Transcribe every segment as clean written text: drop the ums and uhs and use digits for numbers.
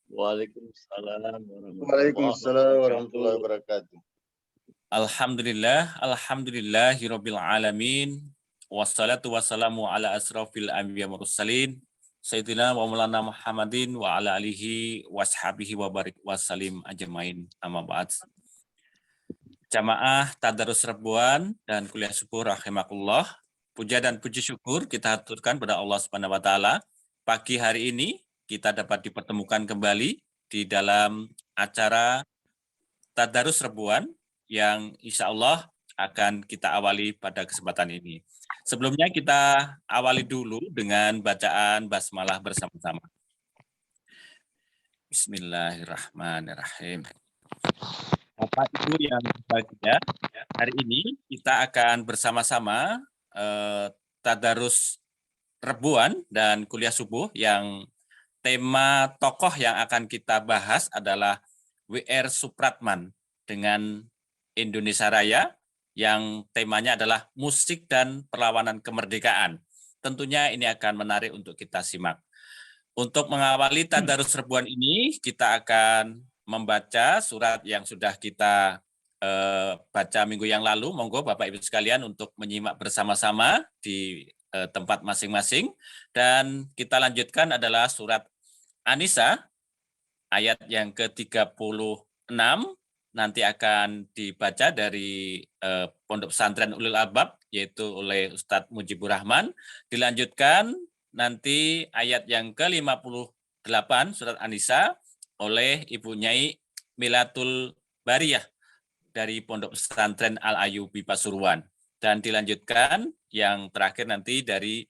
Waalaikumsalam Waalaikumsalam warahmatullahi warahmatullahi wabarakatuh. wabarakatuh. Alhamdulillahirabbil alamin. Wassalatu wassalamu ala asrofil anbiya mursalin Sayyidina wa maulana Muhammadin wa ala alihi washabihi wa barik wassalim ajmain amma ba'd. Jamaah Tadarus Rebuan dan kuliah syukur rahimakumullah. Puja dan puji syukur kita haturkan pada Allah Subhanahu wa taala. Pagi hari ini kita dapat dipertemukan kembali di dalam acara Tadarus Rebuan yang insya Allah akan kita awali pada kesempatan ini. Sebelumnya kita awali dulu dengan bacaan basmalah bersama-sama. Bismillahirrahmanirrahim. Bapak Ibu yang berbahagia, hari ini kita akan bersama-sama Tadarus Rebuan dan kuliah subuh yang tema tokoh yang akan kita bahas adalah W.R. Supratman dengan Indonesia Raya yang temanya adalah musik dan perlawanan kemerdekaan. Tentunya ini akan menarik untuk kita simak. Untuk mengawali Tadarus Rebuan ini, kita akan membaca surat yang sudah kita baca minggu yang lalu. Monggo Bapak Ibu sekalian untuk menyimak bersama-sama di tempat masing-masing. Dan kita lanjutkan adalah surat An-Nisa ayat yang ke-36 nanti akan dibaca dari Pondok Pesantren Ulil Albab yaitu oleh Ustadz Mujibur Rahman. Dilanjutkan nanti ayat yang ke-58 surat An-Nisa oleh Ibu Nyai Milatul Bariyah dari Pondok Pesantren Al-Ayubi Pasuruan. Dan dilanjutkan yang terakhir nanti dari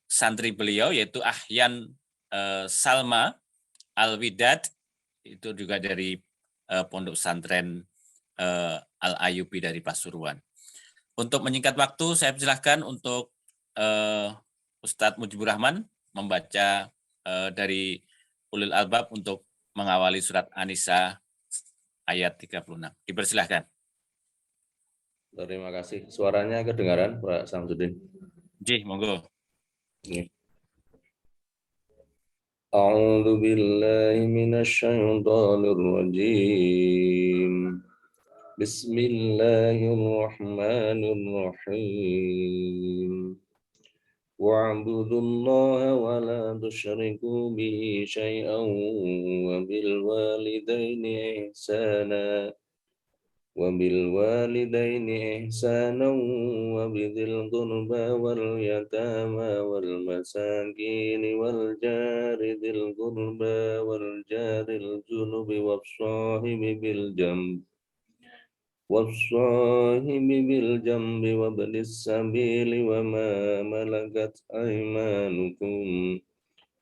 santri beliau yaitu Ahyan Salma Al-Widad itu juga dari Pondok Pesantren Al-Ayubi dari Pasuruan. Untuk menyingkat waktu saya persilahkan untuk Ustadz Mujibur Rahman membaca dari Ulil Albab untuk mengawali surat An-Nisa ayat 36. Dipersilahkan. Terima kasih. Suaranya kedengaran, Pak Samsudin? Jih, monggo. A'udzu billahi minasy syaithanir rajim. Bismillahirrahmanirrahim. Wa'budullaha wa la tusyriku bihi syai'an wa bil walidaini ihsana وبالوالدين إحسانا وبذي القربى واليتامى والمساكين والجار ذي القربى والجار الجنب والصاحب بالجنب وابن السبيل وما ملكت أيمانكم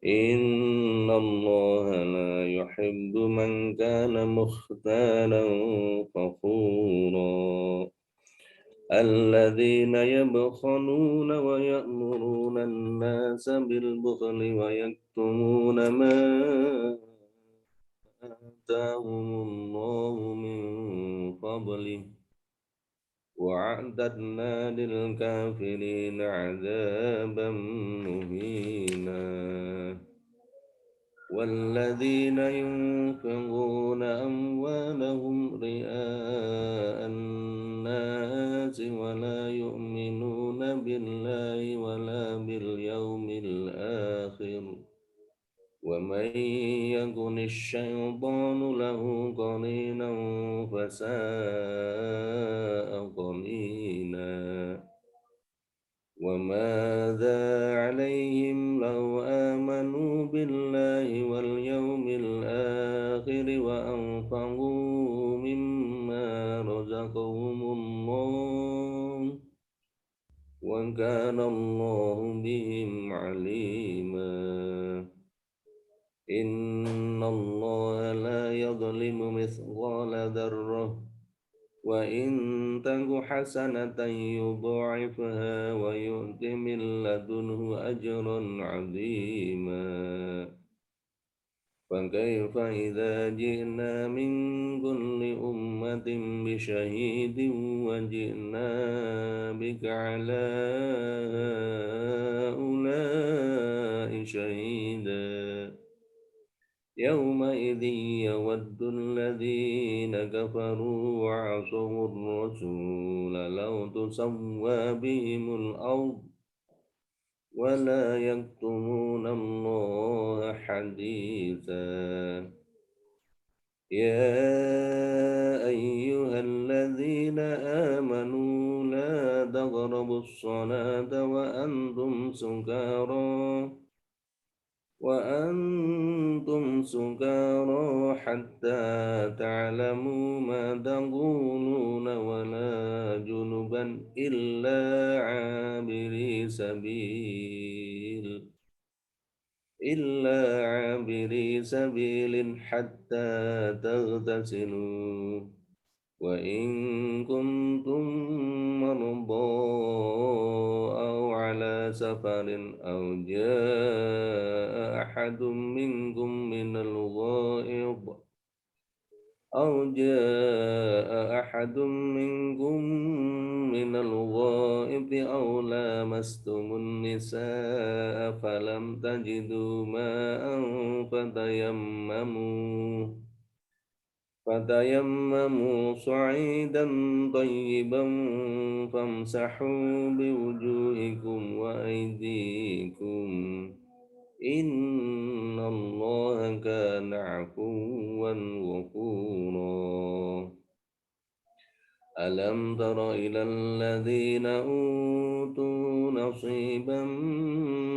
إن الله لا يحب من كان مختالا فخورا الذين يبخلون ويأمرون الناس بالبخل ويكتمون ما آتاهم الله من فضله وأعتدنا للكافرين عذابا مهينا والذين ينفقون أموالهم رئاء الناس ولا يؤمنون بالله ولا باليوم الآخر ومن يكن الشيطان له قرينا فساء قرينا وماذا عليهم لو آمنوا بالله واليوم الآخر وأنفقوا مما رزقهم الله وكان الله بهم عليما إن الله لا يظلم مثقال ذرة وإن تك حسنة يضاعفها ويؤت من لدنه أجرا عظيما فكيف إذا جئنا من كل أمة بشهيد وجئنا بك على هؤلاء شهيدا يومئذ يود الذين كفروا وعصوا الرسول لو تسوى بهم الأرض ولا يكتمون الله حديثا يا أيها الذين آمنوا لا تقربوا الصلاة وأنتم سكارى حتى تعلموا ما تقولون ولا جنبا إلا عابري سبيل حتى تغتسلوا وإن كنتم مرضى أو على سفر أو جاء أحد منكم من الغائط أو لامستم النساء فلم تجدوا ماء فتيمموا صعيدا طيبا فامسحوا بوجوهكم وأيديكم إن الله كان عفوا غفورا ألم تر إلى الذين أوتوا نصيبا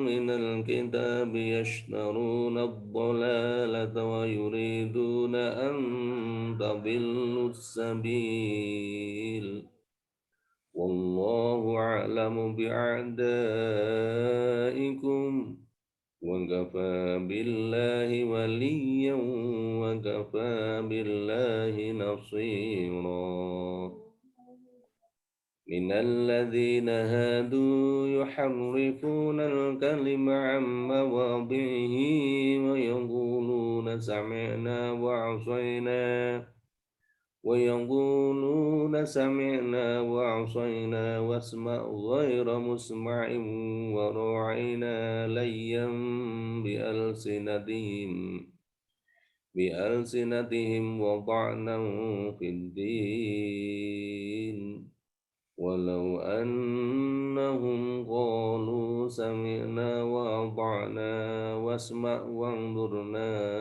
من الكتاب يشترون الضلالة ويريدون أن تضلوا السبيل والله أعلم بأعدائكم وكفى بالله وليا وكفى بالله نصيرا من الذين هادوا يحرفون الكلم عن مواضعه ويقولون سمعنا وعصينا واسمع غير مسمع وراعنا ليا بألسنتهم وطعنا في الدين ولو أنهم قالوا سمعنا وأطعنا واسمع وانظرنا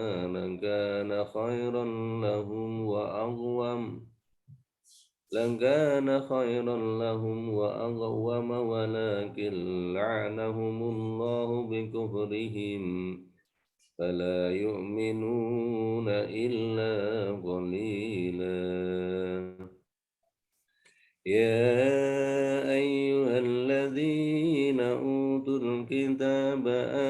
لكان خيرا لهم وأقوم ولكن لعنهم الله بكفرهم فلا يؤمنون إلا قليلا يا أيها الذين أوتوا الكتاب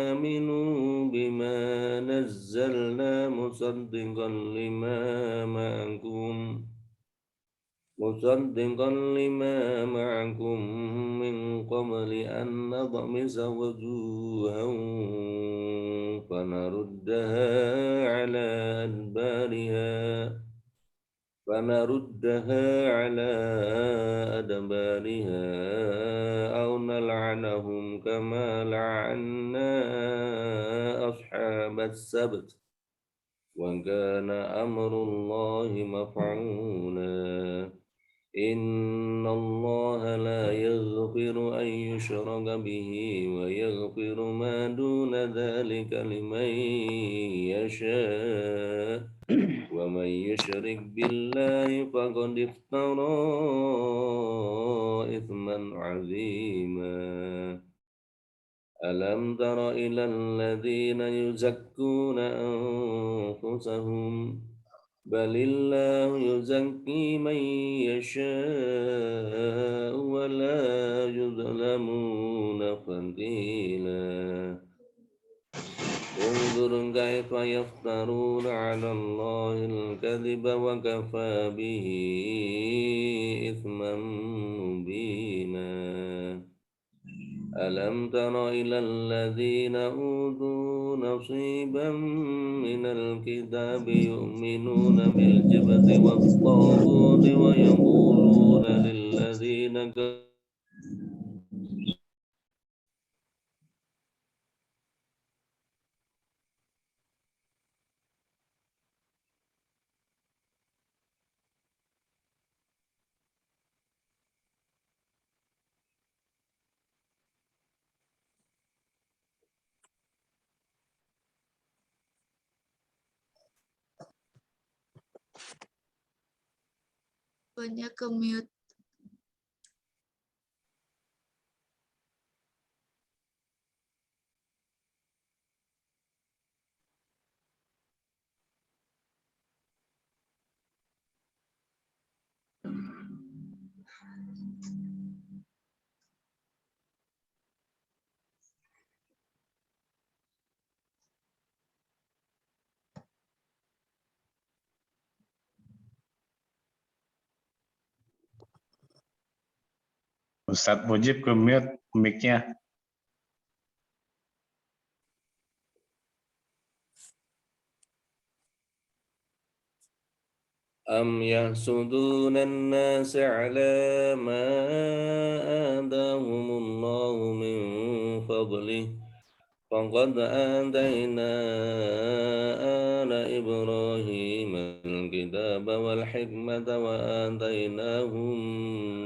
آمنوا بما نزلنا مصدقا لما معكم من قبل أن نطمس وجوها فنردها على أدبارها أو نلعنهم كما لعنا أصحاب السبت وكان أمر الله مفعولا إن الله لا يغفر أن يشرك به ويغفر ما دون ذلك لمن يشاء ومن يشرك بالله فقد افترى إثما عظيما ألم تر إلى الذين يزكون أنفسهم بل الله يزكي من يشاء ولا يظلمون فتيلا انظر كيف يفترون على الله الكذب وكفى به إثما مبينا ألم تر إلى الذين أوتوا نصيبا من الكتاب يؤمنون بالجبت والطاغوت ويقولون للذين كفروا Teleponnya ke mute. Ustadz Mujib ke mute mic-nya. أم يحسدون الناس على ما آتاهم الله من فضله فقد آتينا آل إبراهيم الكتاب والحكمة وآتيناهم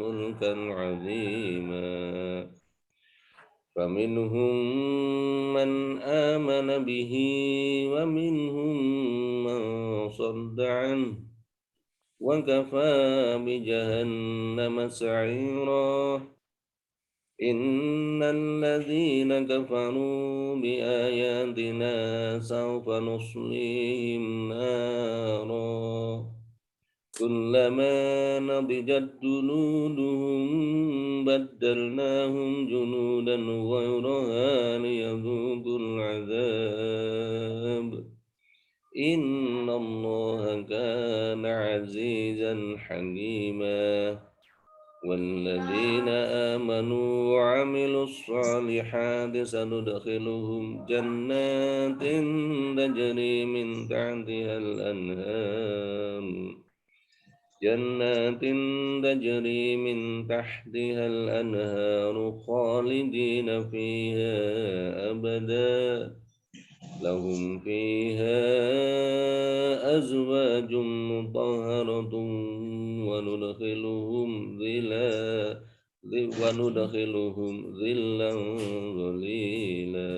ملكا عظيما فمنهم من آمن به ومنهم من صد عنه وكفى بجهنم سعيرا إن الذين كفروا بآياتنا سوف نصليهم نارا كلما نضجت جلودهم بدلناهم جلودا غيرها ليذوقوا العذاب إن الله كان عزيزا حكيما والذين آمنوا وعملوا الصالحات سندخلهم جنات تجري من تحتها الأنهار خالدين فيها أبدا لهم فيها أزواج مطهرة وندخلهم ظلا ظليلا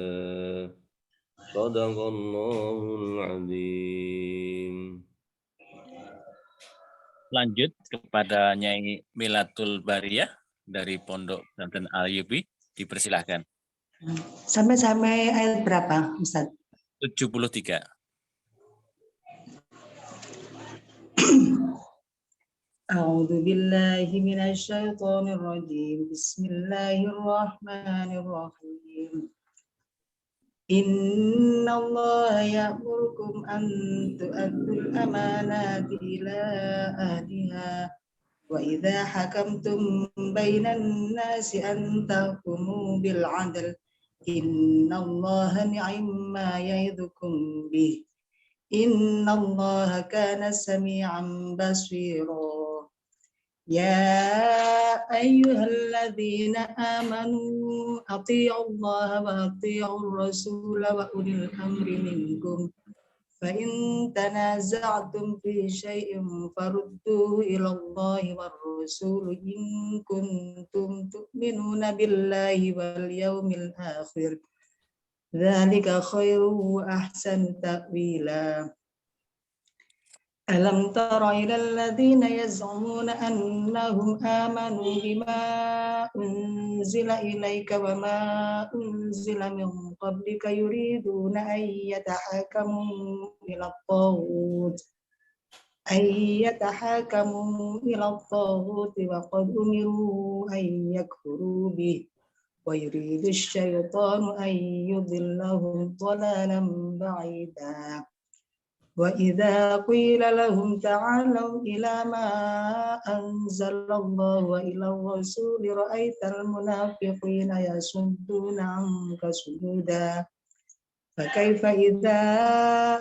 صدق الله العظيم. Lanjut kepada Nyai Milatul Bariyah dari Pondok Pesantren Al-Ayubi, dipersilahkan. Sampai ayat berapa, Ustaz? 73. A'udzu billahi minasy syaithanir rajim. Bismillahirrahmanirrahim. Innallaha ya'murukum an tu'addul amanati ila ahliha wa idza hakamtum bainan nasi an tahkumu bil 'adl. Innallaha ni'ma ya'idzukum bih. Innallaha kana sami'an basira. Ya ayyuhalladzina amanu athi'ullaha wa athi'ur rasula wa ulil amri minkum fa in tanaza'tum fi syai'in farudduhu ilallahi war rasul in kuntum tu'minuna billahi wal yawmil akhir dzalika khairu wa ahsanu ta'wila. Alam tara ilal ladzina yaz'umuna annahum amanu bima unzila ilaika wa ma unzila min qablika yuriduna an yatahakamu ila at-taghut wa qad umiru an yakfuru bih wa yuridu asy-syaitanu an yudillahum dhalalan ba'ida. Wa idza qila lahum ta'alu ila ma anzalallahu wa ila rasuli ra'aital munafiqina yasudduna 'anka sududa fa kaifa idza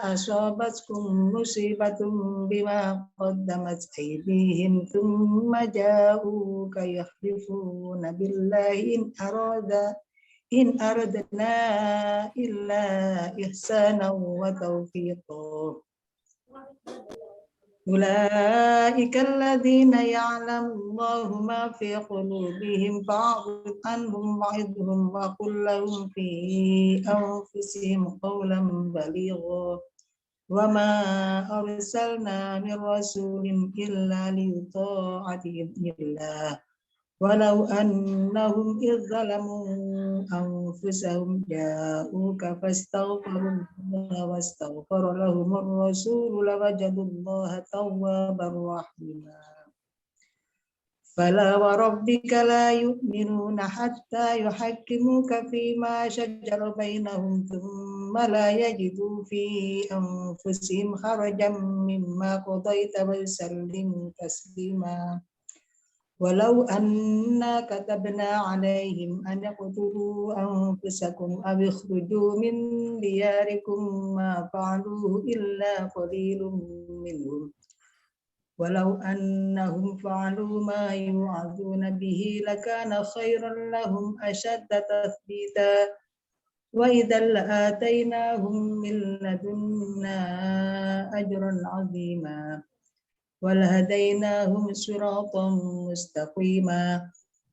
asabatkum musibatun bima qaddamat aydihim thumma ja'uka yahlifuna billahi in aradna illa ihsana wa tawfiqa. Ulaika alladzina ya'lamu Allahu ma fi qulubihim fa'rid anhum wa'idhum wa qul lahum fi anfusihim qawlan baligha. وما أرسلنا من رسول إلا ليطاع بإذن الله ولو أنهم إذ ظلموا أنفسهم جاءوك فاستغفروا الله واستغفر لهم الرسول لوجدوا الله توابا رحيما فلا وربك لا يؤمنون حتى يحكموك فيما شجر بينهم ثم لا يجدوا في أنفسهم حرجا مما قضيت ويسلموا تسليما ولو أنا كتبنا عليهم أن اقتلوا أنفسكم أو اخرجوا من دياركم ما فعلوه إلا قليل منهم ولو أنهم فعلوا ما يوعظون به لكان خيرا لهم أشد تثبيتا وإذا لآتيناهم من لدنا أجرا عظيما ولهديناهم صراطا مستقيما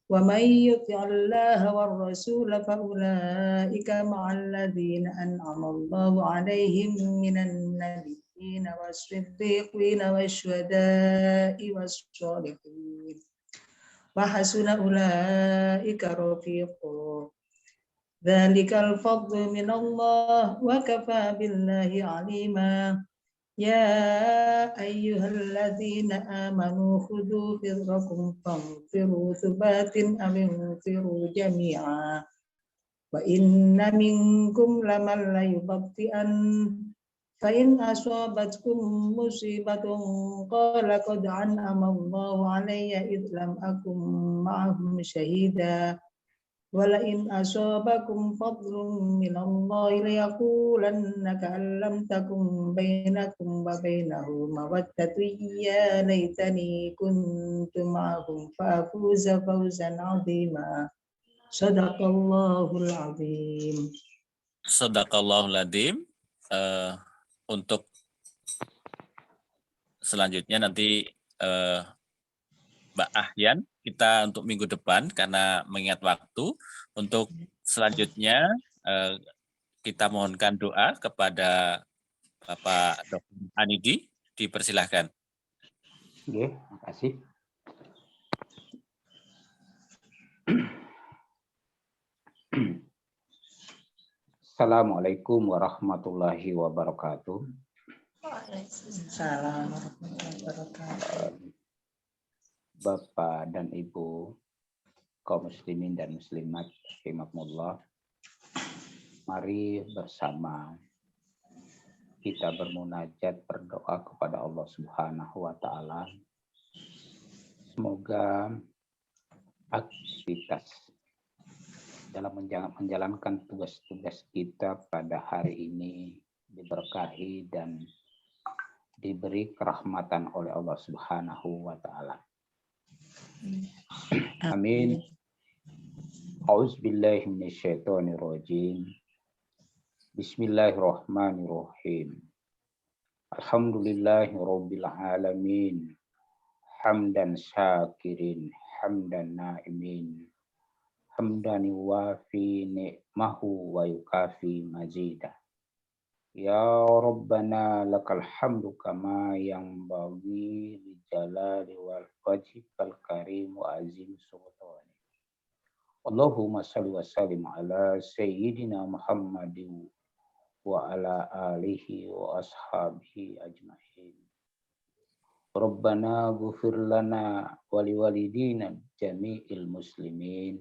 ومن يطع الله والرسول فأولئك مع الذين أنعم الله عليهم من النبيين والصديقين والشهداء والصالحين وحسن أولئك رفيقا ذلك الفضل من الله وكفى بالله عليما يا أيها الذين آمنوا خذوا حذركم فانفروا ثبات أو انفروا جميعا وإن منكم لمن ليبطئن فإن أصابتكم مصيبة قال قد أنعم الله علي إذ لم أكن معهم شهيدا ولئن أصابكم فضل من الله ليقولن كأن لم تكن بينكم وبينه مودة يا ليتني كنت معهم فأفوز فوزا عظيما صدق الله العظيم. Shadaqallahul adzim. Untuk selanjutnya nanti Mbak Ahyan kita untuk minggu depan karena mengingat waktu. Untuk selanjutnya kita mohonkan doa kepada Bapak Dr. Anidi, dipersilahkan. Oke, makasih. Assalamualaikum warahmatullahi wabarakatuh. Waalaikumsalam warahmatullahi wabarakatuh. Bapak dan Ibu kaum muslimin dan muslimat rahimakumullah. Mari bersama kita bermunajat, berdoa kepada Allah Subhanahu wa taala. Semoga aktivitas dalam menjalankan tugas-tugas kita pada hari ini diberkahi dan diberi kerahmatan oleh Allah Subhanahu wa taala. Amin. A'udzubillahi minasyaitonirrajim. Bismillahirrahmanirrahim. Alhamdulillahirabbil alamin. Hamdan syakirin, hamdan naimin. Hamdan yuwafi ni'mahu wa yukafi mazidah. Ya Rabbana lakal hamdu kama yang bagi jalali wal wajibal karim wa azim sultani. Allahumma salli wa sallim ala sayyidina Muhammadin wa ala alihi wa ashabihi ajma'in. Rabbana ghufir lana wa liwalidina jami'il muslimin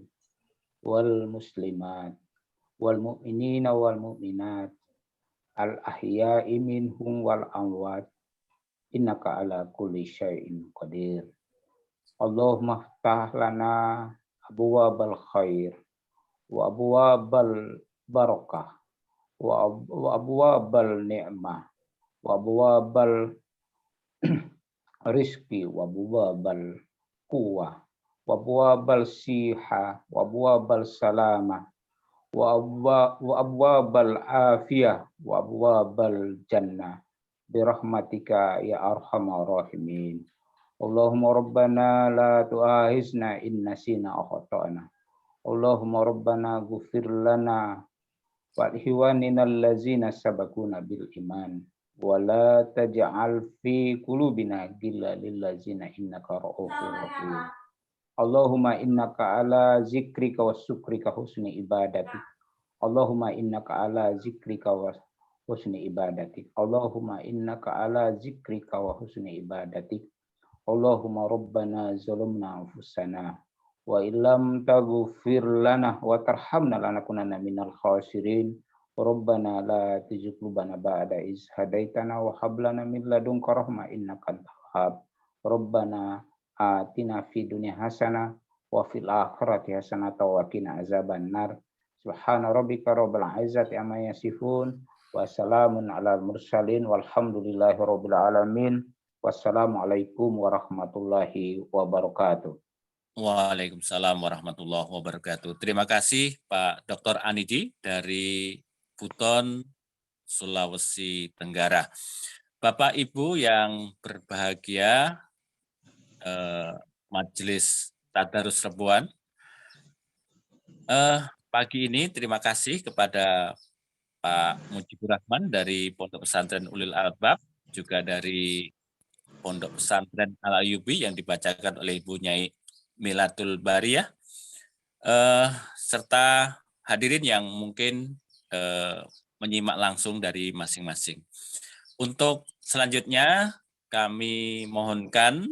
wal muslimat wal mu'minina wal mu'minat al-ahya'i minhum wal amwat innaka ala kulli syai'in qadir. Allahumma ftah lana abwabal khair wa abwabal barakah wa abwabal ni'mah wa abwabal rizki wa abwabal quwwah wa abwabal siha wa abwabal salamah wa abwabal afiyah wa abwabal jannah birahmatika ya arhamar rahimin. Allahumma rabbana la tu'ahizna in nasina aw khata'na. Allahumma rabbana ghfir lana wa lihiwanina allazina sabaquna bil iman wa la taj'al fi qulubina ghillan lil ladzina innaka ra'ufur rahim. Allahumma innaka ala zikrika wa syukrika husni ibadatik. Allahumma innaka ala zikrika wa husni ibadatik. Allahumma innaka ala zikrika wa husni ibadatik. Allahumma rabbana zalamna anfusana wa illam taghfir lana wa tarhamna lanakunanna minal khasirin. Rabbana la tuzigh qulubana ba'da iz hadaitana wa hab lana min ladunka rahmah innaka antal wahhab. Rabbana atina fid dunya hasanah wa fil akhirati hasanah wa qina azaban nar. Subhana rabbika rabbil izzati amma yasifun wa salamun alal mursalin walhamdulillahi rabbil alamin. Wassalamualaikum warahmatullahi wabarakatuh. Waalaikumsalam warahmatullahi wabarakatuh. Terima kasih Pak Dr. Anidi dari Buton, Sulawesi Tenggara. Bapak Ibu yang berbahagia, Majelis Tadarus Rebuan, pagi ini terima kasih kepada Pak Mujibur Rahman dari Pondok Pesantren Ulil Albab, juga dari Pondok Pesantren Al Ayyubi yang dibacakan oleh Ibu Nyai Milatul Bariyah, serta hadirin yang mungkin menyimak langsung dari masing-masing. Untuk selanjutnya kami mohonkan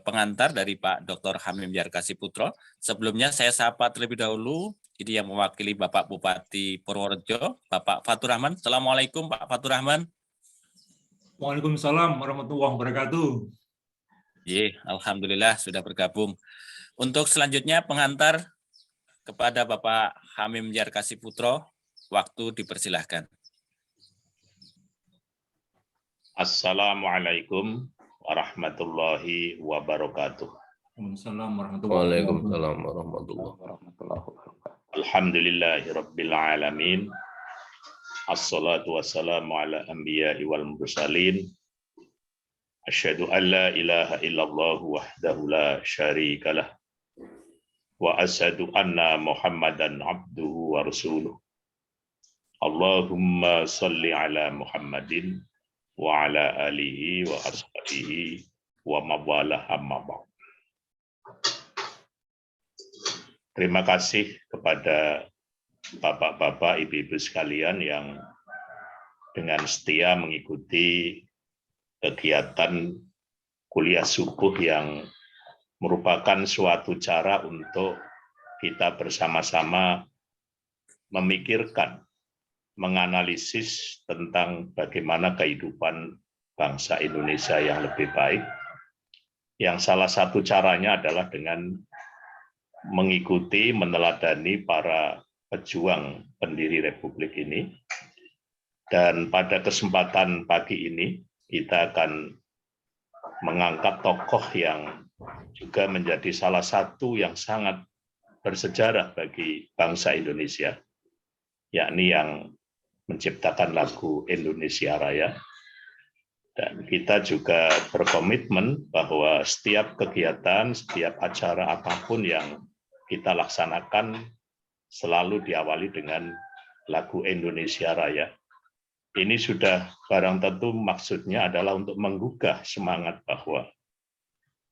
pengantar dari Pak Dr. Hamim Yarkasi Putro. Sebelumnya saya sapa terlebih dahulu, ini yang mewakili Bapak Bupati Purworejo, Bapak Fatur Rahman. Assalamualaikum Pak Fatur Rahman. Waalaikumsalam warahmatullahi wabarakatuh. Alhamdulillah sudah bergabung. Untuk selanjutnya pengantar kepada Bapak Hamim Yarkasi Putro, waktu dipersilahkan. Assalamualaikum warahmatullahi wabarakatuh. Waalaikumsalam warahmatullahi wabarakatuh. Alhamdulillahi rabbil alamin. Assalatu wassalamu ala anbiya'i wal mursalin. Asyhadu an la ilaha illallah wahdahu la syarikalah. Wa asyhadu anna Muhammadan abduhu wa rasuluh. Allahumma salli ala Muhammadin wa ala alihi wa ashabihi wa mawalah amma ba'd. Terima kasih kepada bapak-bapak, ibu-ibu sekalian yang dengan setia mengikuti kegiatan kuliah subuh yang merupakan suatu cara untuk kita bersama-sama memikirkan, menganalisis tentang bagaimana kehidupan bangsa Indonesia yang lebih baik. Yang salah satu caranya adalah dengan mengikuti, meneladani para pejuang pendiri Republik ini. Dan pada kesempatan pagi ini, kita akan mengangkat tokoh yang juga menjadi salah satu yang sangat bersejarah bagi bangsa Indonesia, yakni yang menciptakan lagu Indonesia Raya. Dan kita juga berkomitmen bahwa setiap kegiatan, setiap acara apapun yang kita laksanakan selalu diawali dengan lagu Indonesia Raya. Ini sudah barang tentu maksudnya adalah untuk menggugah semangat bahwa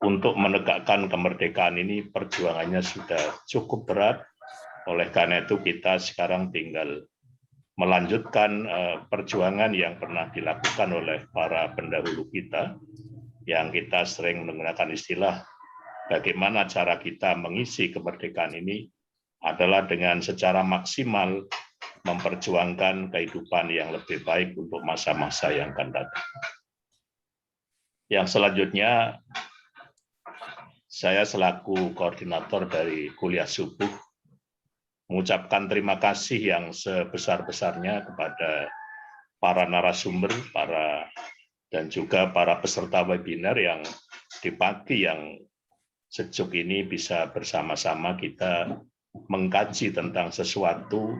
untuk menegakkan kemerdekaan ini perjuangannya sudah cukup berat. Oleh karena itu kita sekarang tinggal melanjutkan perjuangan yang pernah dilakukan oleh para pendahulu kita, yang kita sering menggunakan istilah bagaimana cara kita mengisi kemerdekaan ini adalah dengan secara maksimal memperjuangkan kehidupan yang lebih baik untuk masa-masa yang akan datang. Yang selanjutnya, saya selaku koordinator dari kuliah subuh mengucapkan terima kasih yang sebesar-besarnya kepada para narasumber, dan juga para peserta webinar yang di pagi yang sejuk ini bisa bersama-sama kita mengkaji tentang sesuatu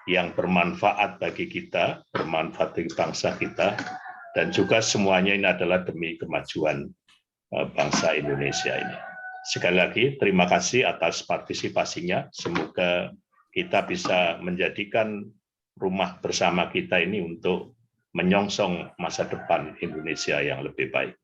yang bermanfaat bagi kita, bermanfaat bagi bangsa kita, dan juga semuanya ini adalah demi kemajuan bangsa Indonesia ini. Sekali lagi, terima kasih atas partisipasinya. Semoga kita bisa menjadikan rumah bersama kita ini untuk menyongsong masa depan Indonesia yang lebih baik.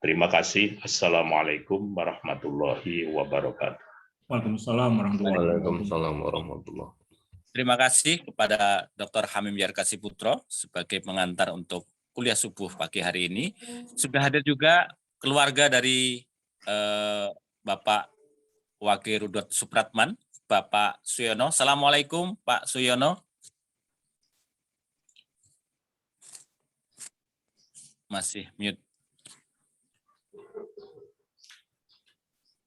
Terima kasih. Assalamualaikum warahmatullahi wabarakatuh. Waalaikumsalam warahmatullahi wabarakatuh. Waalaikumsalam warahmatullahi wabarakatuh. Terima kasih kepada Dr. Hamim Yarkasi Putro sebagai pengantar untuk kuliah subuh pagi hari ini. Sudah hadir juga keluarga dari Bapak Wage Rudolf Supratman, Bapak Suyono. Assalamualaikum Pak Suyono. Masih mute.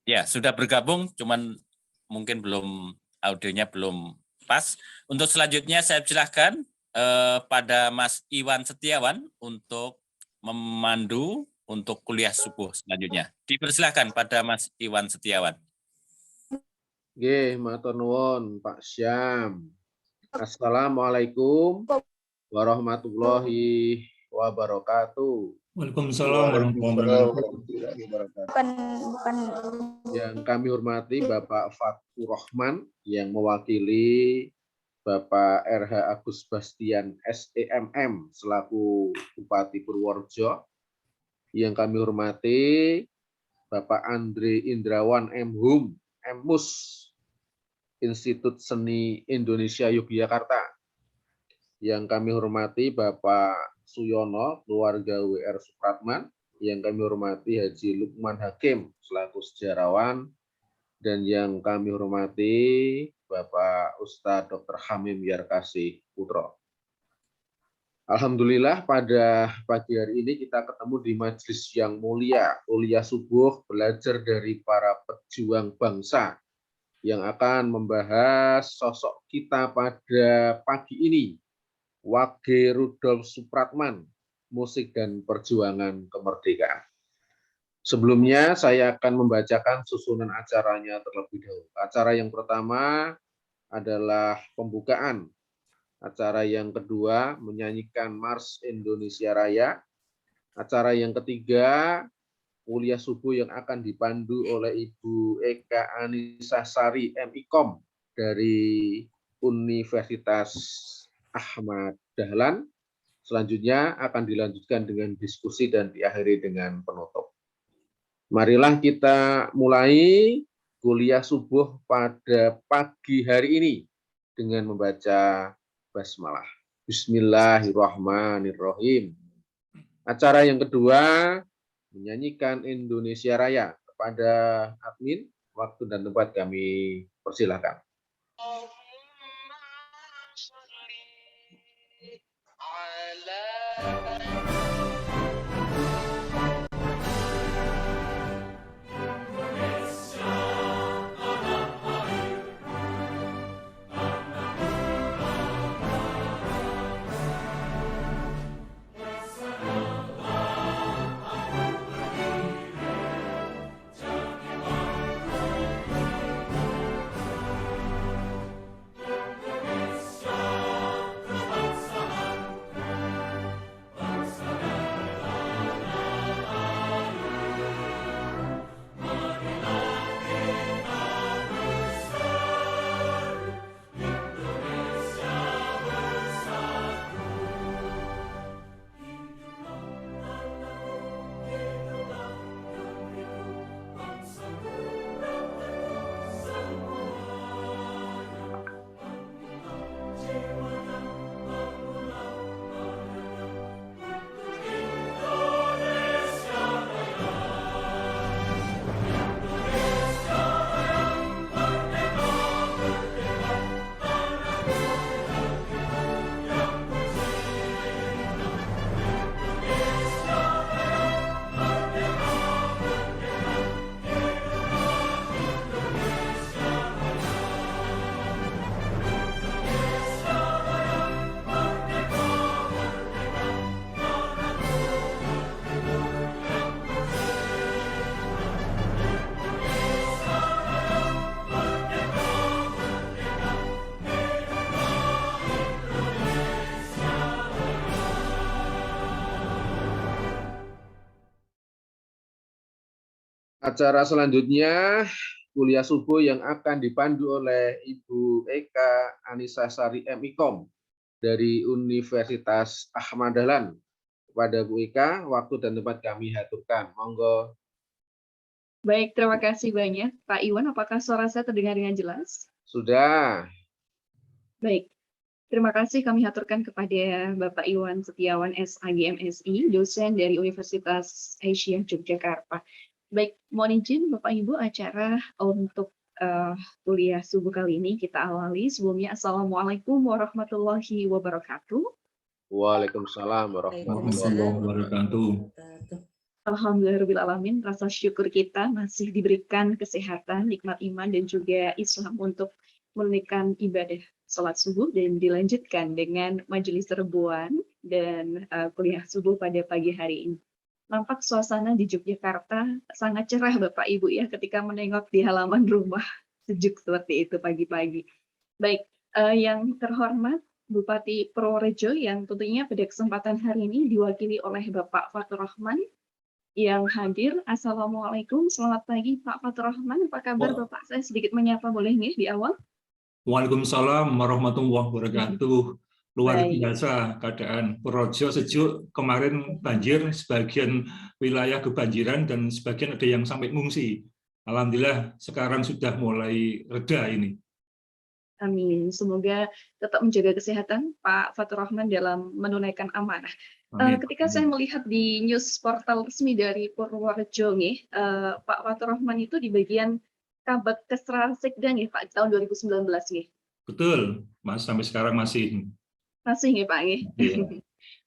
Ya, sudah bergabung, cuman mungkin audionya belum pas. Untuk selanjutnya saya persilahkan pada Mas Iwan Setiawan untuk memandu untuk kuliah subuh selanjutnya. Dipersilahkan pada Mas Iwan Setiawan. Nggih, matur nuwun Pak Syam. Assalamualaikum warahmatullahi wabarakatuh. Waalaikumsalam warahmatullahi wabarakatuh. Yang kami hormati Bapak Fathur Rahman yang mewakili Bapak RH Agus Bastian SEMM selaku Bupati Purworejo. Yang kami hormati Bapak Andre Indrawan MHUM MUS Institut Seni Indonesia Yogyakarta. Yang kami hormati Bapak Suyono, keluarga WR Supratman. Yang kami hormati Haji Lukman Hakim selaku sejarawan. Dan yang kami hormati Bapak Ustadz Dr. Hamim Yarkasi Putro. Alhamdulillah pada pagi hari ini kita ketemu di majelis yang mulia, kuliah subuh belajar dari para pejuang bangsa yang akan membahas sosok kita pada pagi ini. Wage Rudolf Supratman, musik dan perjuangan kemerdekaan. Sebelumnya saya akan membacakan susunan acaranya terlebih dahulu. Acara yang pertama adalah pembukaan. Acara yang kedua menyanyikan Mars Indonesia Raya. Acara yang ketiga kuliah subuh yang akan dipandu oleh Ibu Eka Anisasari MIKOM dari Universitas Ahmad Dahlan. Selanjutnya akan dilanjutkan dengan diskusi dan diakhiri dengan penutup. Marilah kita mulai kuliah subuh pada pagi hari ini dengan membaca basmalah. Bismillahirrahmanirrahim. Acara yang kedua menyanyikan Indonesia Raya. Kepada admin, waktu dan tempat kami persilahkan. Acara selanjutnya kuliah subuh yang akan dipandu oleh Ibu Eka Anisasari MIKOM dari Universitas Ahmad Dahlan. Kepada Bu Ika, waktu dan tempat kami haturkan. Monggo. Baik, terima kasih banyak. Pak Iwan, apakah suara saya terdengar dengan jelas? Sudah. Baik, terima kasih kami haturkan kepada Bapak Iwan Setiawan SAG MSI, dosen dari Universitas Asia Yogyakarta. Baik, mohon izin Bapak Ibu, acara untuk kuliah subuh kali ini kita awali. Sebelumnya, Assalamualaikum warahmatullahi wabarakatuh. Waalaikumsalam warahmatullahi wabarakatuh. Alhamdulillahirrahmanirrahim, rasa syukur kita masih diberikan kesehatan, nikmat iman, dan juga Islam untuk menunaikan ibadah sholat subuh dan dilanjutkan dengan majelis rebuan dan kuliah subuh pada pagi hari ini. Nampak suasana di Yogyakarta sangat cerah Bapak Ibu ya ketika menengok di halaman rumah, sejuk seperti itu pagi-pagi. Baik, yang terhormat Bupati Purworejo yang tentunya pada kesempatan hari ini diwakili oleh Bapak Fatur Rahman yang hadir. Assalamualaikum, selamat pagi Pak Fatur Rahman. Apa kabar Bapak? Saya sedikit menyapa boleh nih di awal? Waalaikumsalam warahmatullahi wabarakatuh. Luar Baik. biasa keadaan Purworejo sejuk. Kemarin banjir, sebagian wilayah kebanjiran dan sebagian ada yang sampai mengungsi. Alhamdulillah sekarang sudah mulai reda ini. Amin. Semoga tetap menjaga kesehatan Pak Fatur Rahman dalam menunaikan amanah. Ketika saya melihat di news portal resmi dari Purworejo nih, Pak Fatur Rahman itu di bagian Kabag Kesra Sekda nih Pak tahun 2019 nih. Betul, Mas, sampai sekarang masih. Masih nih Pak nih. Iya.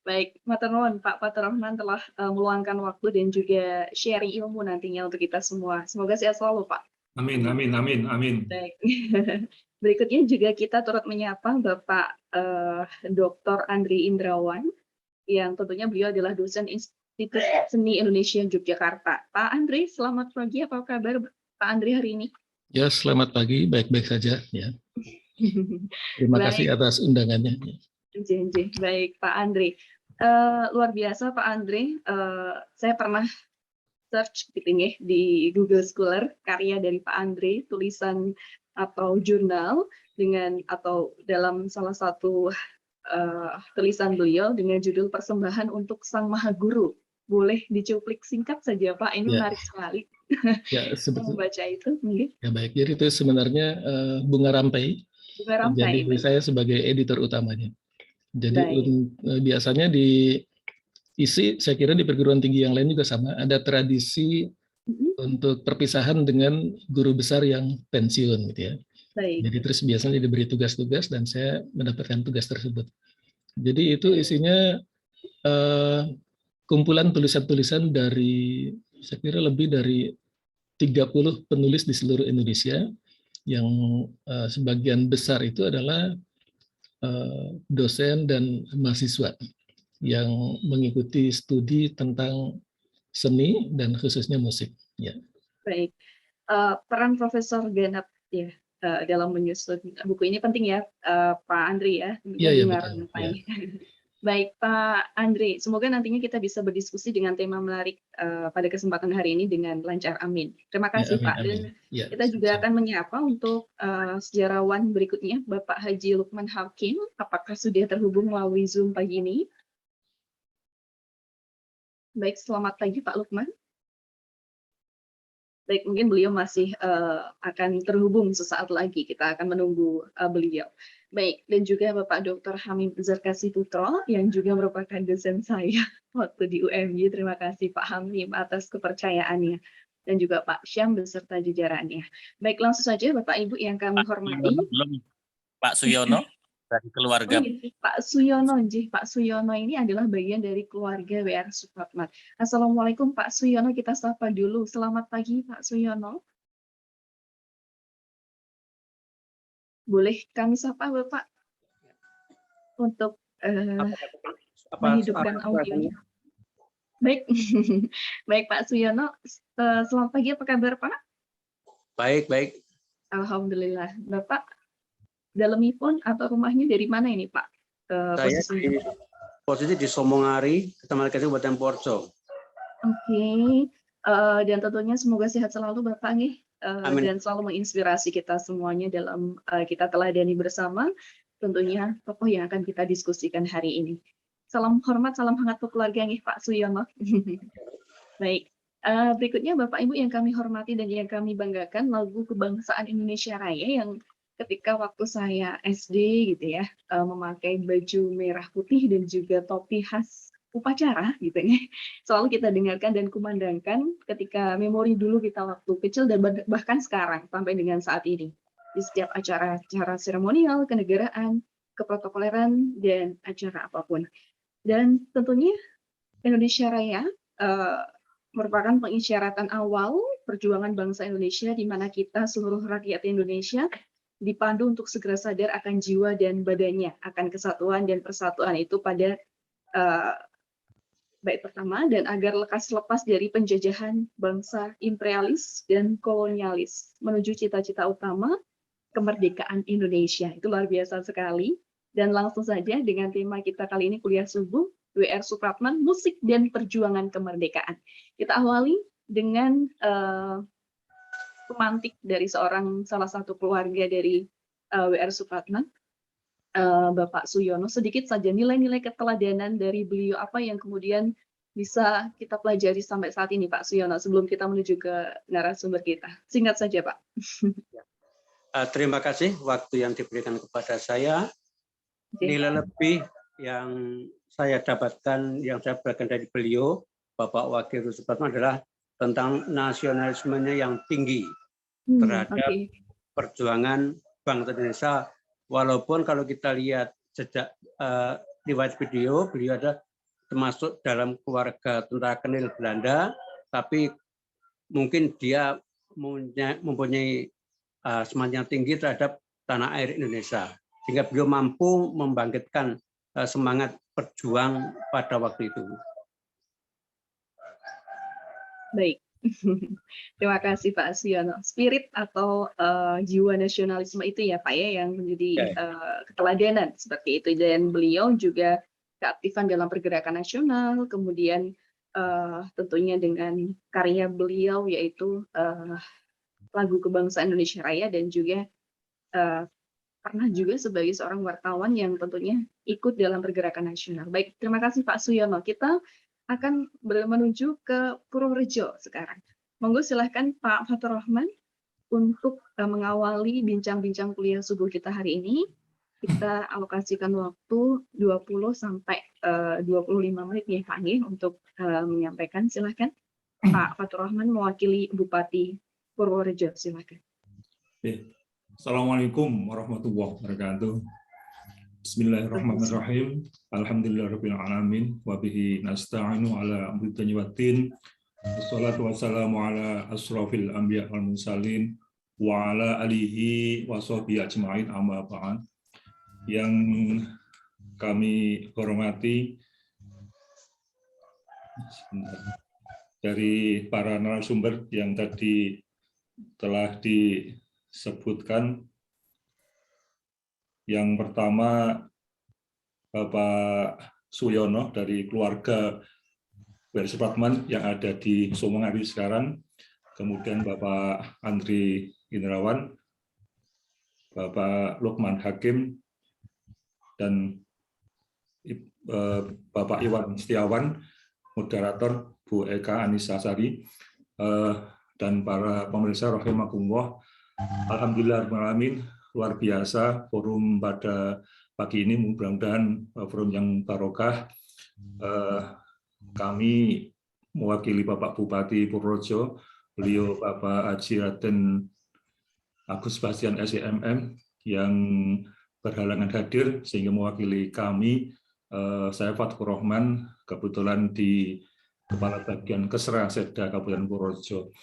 Baik, matur nuwun Pak Fatur Rahman telah meluangkan waktu dan juga sharing ilmu nantinya untuk kita semua. Semoga sehat selalu Pak. Amin, amin, amin, amin. Baik. Berikutnya juga kita turut menyapa Bapak Dr. Andri Indrawan, yang tentunya beliau adalah dosen Institut Seni Indonesia Yogyakarta. Pak Andri, selamat pagi. Apa kabar Pak Andri hari ini? Ya, selamat pagi. Baik-baik saja. Ya. Terima kasih atas undangannya. Baik, Pak Andri. Luar biasa Pak Andri. Saya pernah search gitu nih di Google Scholar karya dari Pak Andri, tulisan atau jurnal dengan atau dalam salah satu tulisan beliau dengan judul Persembahan untuk Sang Maha Guru. Boleh dicuplik singkat saja Pak, ini menarik sekali. Ya, membaca itu. Mungkin. Ya baik, jadi itu sebenarnya Bunga Rampai. Bunga Rampai. Jadi saya sebagai editor utamanya. Jadi biasanya di isi, saya kira di perguruan tinggi yang lain juga sama, ada tradisi untuk perpisahan dengan guru besar yang pensiun gitu ya. Baik. Jadi terus biasanya diberi tugas-tugas dan saya mendapatkan tugas tersebut. Jadi itu isinya kumpulan tulisan-tulisan dari, saya kira lebih dari 30 penulis di seluruh Indonesia, yang sebagian besar itu adalah dosen dan mahasiswa yang mengikuti studi tentang seni dan khususnya musik. Ya. Baik, peran Profesor Genap ya dalam menyusun buku ini penting ya, Pak Andri ya. Iya betul. Ya. Baik Pak Andri, semoga nantinya kita bisa berdiskusi dengan tema menarik pada kesempatan hari ini dengan lancar. Amin. Terima kasih ya, amin, Pak. Dan ya, kita juga akan menyapa untuk sejarawan berikutnya, Bapak Haji Lukman Hakim. Apakah sudah terhubung melalui Zoom pagi ini? Baik, selamat pagi Pak Lukman. Baik, mungkin beliau masih akan terhubung sesaat lagi. Kita akan menunggu beliau. Baik, dan juga Bapak Dr. Hamim Zarkasi Putro, yang juga merupakan dosen saya waktu di UMY. Terima kasih Pak Hamim atas kepercayaannya. Dan juga Pak Syam beserta jajarannya. Baik, langsung saja Bapak Ibu yang kami hormati. Pak Suyono dari keluarga. Pak Suyono, Pak Suyono ini adalah bagian dari keluarga WR Supratman. Assalamualaikum Pak Suyono, kita sapa dulu. Selamat pagi Pak Suyono. Boleh kami sapa Bapak untuk menghidupkan audionya. Baik, baik Pak Suyono. Selamat pagi, apa kabar Pak? Baik, baik. Alhamdulillah. Bapak dalemipun atau rumahnya dari mana ini Pak? Saya posisi di Somongari, Kecamatan Kabupaten Purworejo. Oke, dan tentunya semoga sehat selalu Bapak nih. Dan selalu menginspirasi kita semuanya dalam kita teladani bersama tentunya tokoh yang akan kita diskusikan hari ini. Salam hormat, salam hangat untuk keluarga nih Pak Suyono. Baik, berikutnya Bapak Ibu yang kami hormati dan yang kami banggakan, lagu kebangsaan Indonesia Raya yang ketika waktu saya SD gitu ya, memakai baju merah putih dan juga topi khas upacara gitu ya, selalu kita dengarkan dan kumandangkan ketika memori dulu kita waktu kecil dan bahkan sekarang sampai dengan saat ini di setiap acara-acara seremonial, kenegaraan, keprotokoleran dan acara apapun. Dan tentunya Indonesia Raya merupakan pengisyaratan awal perjuangan bangsa Indonesia di mana kita seluruh rakyat Indonesia dipandu untuk segera sadar akan jiwa dan badannya, akan kesatuan dan persatuan itu pada bait pertama, dan agar lekas lepas dari penjajahan bangsa imperialis dan kolonialis menuju cita-cita utama kemerdekaan Indonesia. Itu luar biasa sekali. Dan langsung saja dengan tema kita kali ini kuliah subuh, W.R. Supratman, musik dan perjuangan kemerdekaan. Kita awali dengan pemantik dari salah satu keluarga dari W.R. Supratman, Bapak Suyono. Sedikit saja nilai-nilai keteladanan dari beliau apa yang kemudian bisa kita pelajari sampai saat ini, Pak Suyono, sebelum kita menuju ke narasumber kita. Singkat saja, Pak. Terima kasih waktu yang diberikan kepada saya. Nilai lebih yang saya dapatkan, yang saya berikan dari beliau, Bapak Wakil Supratman, adalah tentang nasionalismenya yang tinggi terhadap perjuangan bangsa Indonesia. Walaupun kalau kita lihat sejak riwayat beliau ada termasuk dalam keluarga tentara Kenil Belanda, tapi mungkin dia mempunyai semangat yang tinggi terhadap tanah air Indonesia, sehingga beliau mampu membangkitkan semangat berjuang pada waktu itu. Baik, terima kasih Pak Suyono. Spirit atau jiwa nasionalisme itu ya Pak ya yang menjadi keteladanan seperti itu, dan beliau juga keaktifan dalam pergerakan nasional, kemudian tentunya dengan karya beliau yaitu lagu kebangsaan Indonesia Raya, dan juga pernah juga sebagai seorang wartawan yang tentunya ikut dalam pergerakan nasional. Baik, terima kasih Pak Suyono. Kita akan menuju ke Purworejo sekarang. Monggo silahkan Pak Fatur Rahman untuk mengawali bincang-bincang kuliah subuh kita hari ini. Kita alokasikan waktu 20 sampai 25 menit ya Pak untuk menyampaikan. Silahkan Pak Fatur Rahman mewakili Bupati Purworejo, silahkan. Assalamualaikum warahmatullahi wabarakatuh. Bismillahirrahmanirrahim. Alhamdulillahirabbil alamin wa bihi nasta'inu ala amri dunya waddin. Wassalatu wassalamu ala asrofil anbiya wal mursalin wa ala alihi wa sahbihi ajma'in, amma ba'd. Yang kami hormati dari para narasumber yang tadi telah disebutkan. Yang pertama Bapak Suyono dari keluarga W.R. Supratman yang ada di Somongari sekarang, kemudian Bapak Andri Indrawan, Bapak Lukman Hakim, dan Bapak Iwan Setiawan, moderator Bu Eka Anissa Sari, dan para pemirsa rahimakumullah. Alhamdulillahirrahmanirrahim, luar biasa forum pada pagi ini, mudah-mudahan forum yang barokah. Kami mewakili Bapak Bupati Purworejo, beliau Bapak Haji Raden Agus Bastian SEMM yang berhalangan hadir, sehingga mewakili kami, saya Fatur Rahman, kebetulan di Kepala Bagian Kesra Seda Kabupaten Purworejo.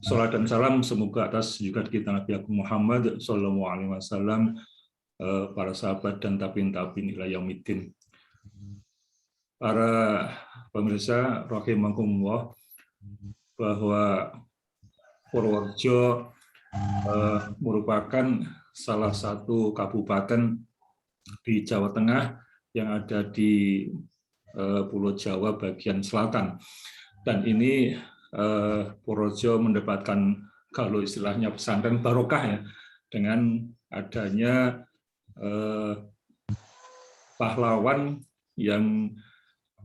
Salat dan salam semoga atas junjungan kita Nabi Muhammad SAW, para sahabat dan tabi'in ila yaumiddin. Para pemirsa rahimakumullah, bahwa Purworejo merupakan salah satu kabupaten di Jawa Tengah yang ada di Pulau Jawa bagian selatan, dan ini Purworejo mendapatkan, kalau istilahnya pesantren barokah ya, dengan adanya pahlawan yang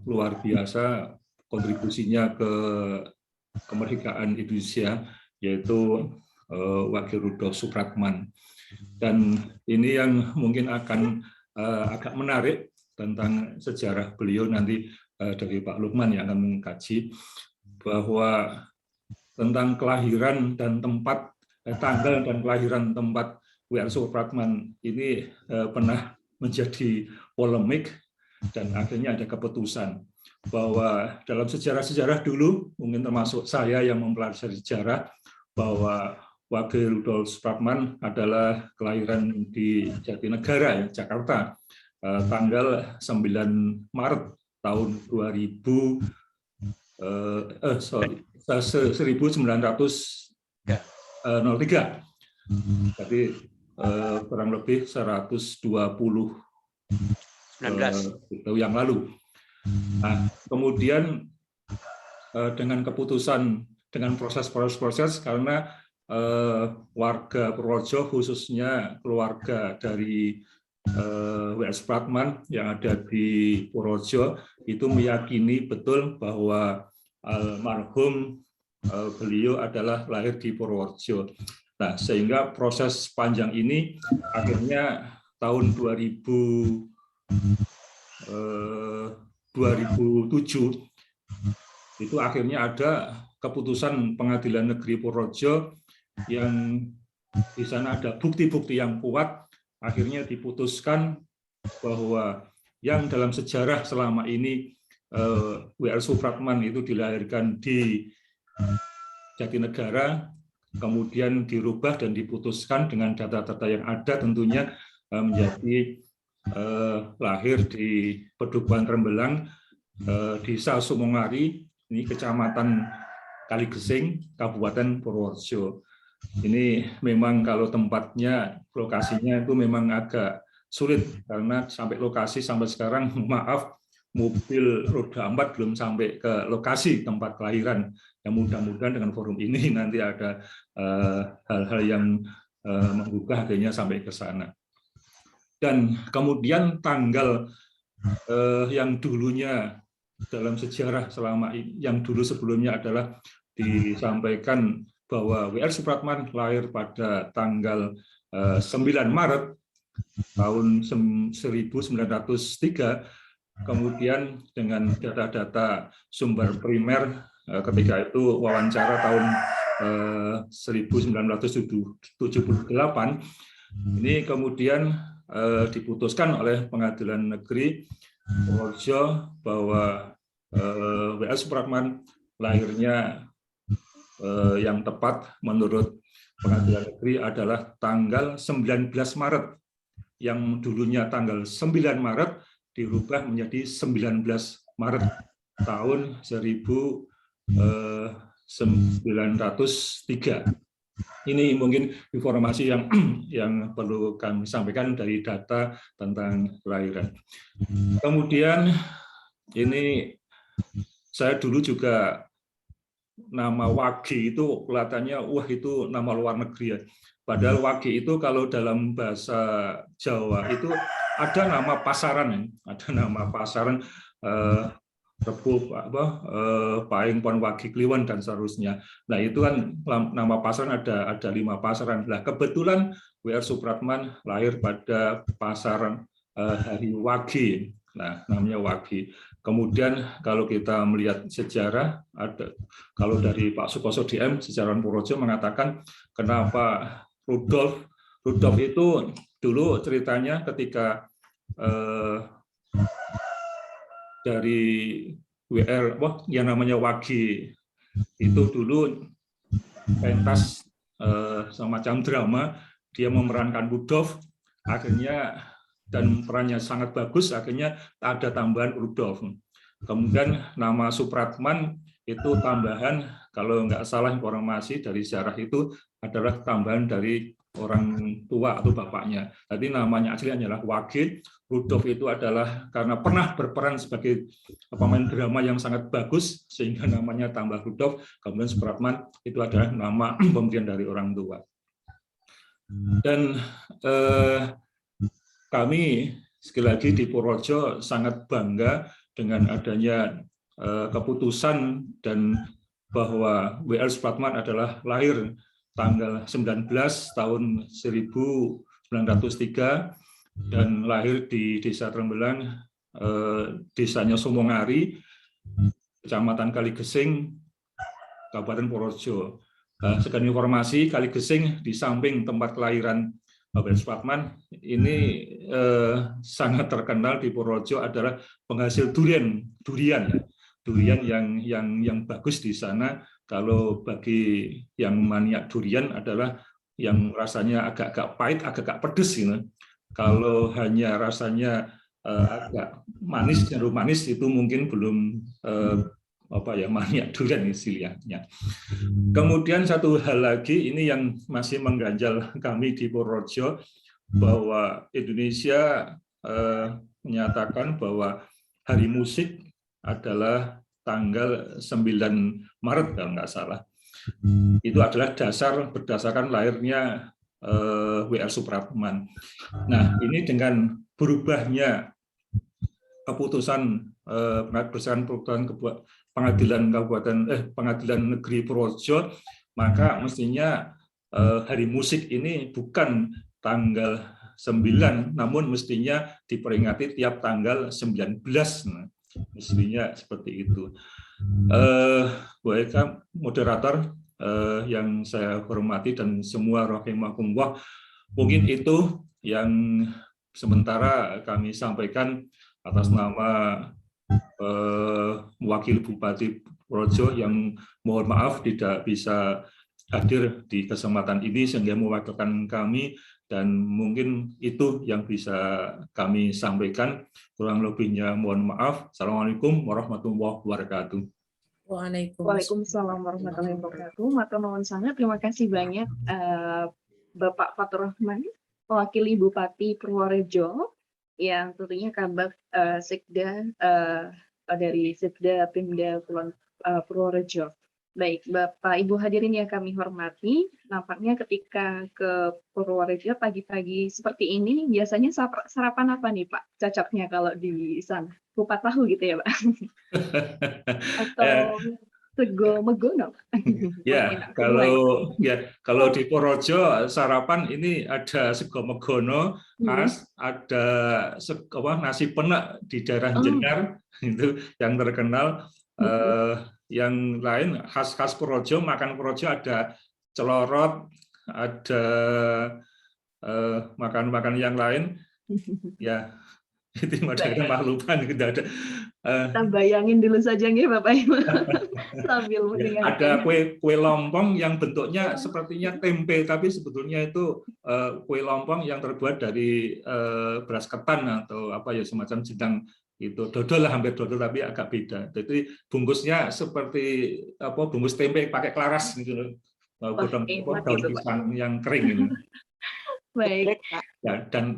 luar biasa kontribusinya ke kemerdekaan Indonesia, yaitu Wakil Rudolf Supratman. Dan ini yang mungkin akan agak menarik tentang sejarah beliau nanti dari Pak Lukman yang akan mengkaji, bahwa tentang kelahiran dan tempat, tanggal dan kelahiran tempat W.R. Supratman ini pernah menjadi polemik, dan akhirnya ada keputusan bahwa dalam sejarah-sejarah dulu, mungkin termasuk saya yang mempelajari sejarah, bahwa Wakil Rudolf Supratman adalah kelahiran di Jatinegara, Jakarta, tanggal 9 Maret tahun 1903. Jadi kurang lebih 120 yang lalu. Nah, kemudian dengan keputusan, dengan proses karena warga Purworejo, khususnya keluarga dari W.R. Supratman yang ada di Purworejo, itu meyakini betul bahwa almarhum beliau adalah lahir di Purworejo. Nah, sehingga proses panjang ini akhirnya tahun 2007 itu akhirnya ada keputusan Pengadilan Negeri Purworejo yang di sana ada bukti-bukti yang kuat, akhirnya diputuskan bahwa yang dalam sejarah selama ini W.R. Supratman itu dilahirkan di Jatinegara, kemudian dirubah dan diputuskan dengan data-data yang ada tentunya menjadi lahir di Pedukuhan Trembelang, Desa Sumongari, ini Kecamatan Kaligesing, Kabupaten Purworejo. Ini memang kalau tempatnya, lokasinya itu memang agak sulit, karena sampai lokasi sampai sekarang, maaf, mobil roda 4 belum sampai ke lokasi tempat kelahiran. Yang mudah-mudahan dengan forum ini nanti ada hal-hal yang menggugah akhirnya sampai ke sana. Dan kemudian tanggal yang dulunya dalam sejarah selama ini, yang dulu sebelumnya adalah disampaikan bahwa W.R. Supratman lahir pada tanggal 9 Maret tahun 1903, kemudian dengan data-data sumber primer ketika itu wawancara tahun 1978, ini kemudian diputuskan oleh Pengadilan Negeri Purworejo bahwa W.R. Supratman lahirnya yang tepat menurut Pengadilan Negeri adalah tanggal 19 Maret. Yang dulunya tanggal 9 Maret dirubah menjadi 19 Maret tahun 1903. Ini mungkin informasi yang perlu kami sampaikan dari data tentang kelahiran. Kemudian ini saya dulu juga nama Wage itu kelihatannya wah itu nama luar negeri ya. Padahal Wage itu kalau dalam bahasa Jawa itu ada nama pasaran, ada nama pasaran Rebo Paing Pon Wage Kliwon dan seterusnya. Nah itu kan nama pasaran ada 5 pasaran. Nah kebetulan W.R. Supratman lahir pada pasaran hari Wage. Nah namanya Wage. Kemudian kalau kita melihat sejarah, kalau dari Pak Sukoso DM, sejarawan Purworejo mengatakan kenapa Rudolf itu dulu ceritanya ketika dari W.R. yang namanya Wage itu dulu pentas semacam drama, dia memerankan Rudolf, akhirnya dan perannya sangat bagus, akhirnya ada tambahan Rudolf. Kemudian nama Supratman itu tambahan, kalau nggak salah informasi dari sejarah itu adalah tambahan dari orang tua atau bapaknya. Tadi namanya asli adalah Wage. Rudolf itu adalah karena pernah berperan sebagai pemain drama yang sangat bagus, sehingga namanya tambah Rudolf. Kemudian Supratman itu adalah nama pemberian dari orang tua. Dan kami sekali lagi di Purworejo sangat bangga dengan adanya keputusan dan bahwa W.R. Supratman adalah lahir tanggal 19 tahun 1903 dan lahir di Desa Trengbelang, desanya Sumongari, Kecamatan Kaligesing, Kabupaten Purworejo. Sekedar informasi, Kaligesing di samping tempat kelahiran W.R. Supratman ini sangat terkenal di Purworejo adalah penghasil durian yang bagus di sana. Kalau bagi yang maniak durian adalah yang rasanya agak-agak pahit, agak-agak pedes gitu. Kalau hanya rasanya agak manis, cenderung manis, itu mungkin belum maniak durian istilahnya. Kemudian satu hal lagi ini yang masih mengganjal kami di Purworejo, bahwa Indonesia menyatakan bahwa Hari Musik adalah tanggal 9 Maret kalau nggak salah. Itu adalah berdasarkan lahirnya W.R. Supratman. Nah, ini dengan berubahnya keputusan berdasarkan Pengadilan Negeri Purworejo, maka mestinya Hari Musik ini bukan tanggal 9, namun mestinya diperingati tiap tanggal 19. Mestinya seperti itu. Bu Eka, moderator yang saya hormati dan semua rahimakumullah, mungkin itu yang sementara kami sampaikan atas nama Wakil Bupati Purworejo yang mohon maaf tidak bisa hadir di kesempatan ini sehingga mewakilkan kami, dan mungkin itu yang bisa kami sampaikan. Kurang lebihnya mohon maaf. Assalamualaikum warahmatullahi wabarakatuh. Waalaikumsalam warahmatullahi wabarakatuh. Matur nuwun sangat, terima kasih banyak Bapak Fatur Rahman, mewakili Bupati Purworejo, yang tentunya Kabag Sekda dari Sekda Pemda Purworejo. Baik, Bapak Ibu hadirin yang kami hormati, nampaknya ketika ke Purworejo pagi-pagi seperti ini, biasanya sarapan apa nih Pak cocoknya kalau di sana? Kupat tahu gitu ya Pak? Atau sego megono? Ya, kalau di Purworejo sarapan ini ada sego megono khas, ada nasi penek di daerah Jenar, itu yang terkenal. Yang lain khas Purworejo, makan Purworejo ada celorot, ada makan yang lain. Ya, itu ada mahlupan gitu ada. Kita bayangin dulu saja nih Bapak Ibu sambil mendengarkan. Ada kue lompong yang bentuknya sepertinya tempe, tapi sebetulnya itu kue lompong yang terbuat dari beras ketan atau apa ya, semacam jenang. Itu dodol lah, hampir dodol tapi agak beda. Jadi bungkusnya seperti bungkus tempe pakai klaras gitu, daun pisang yang kering gitu. Baik. Ya, dan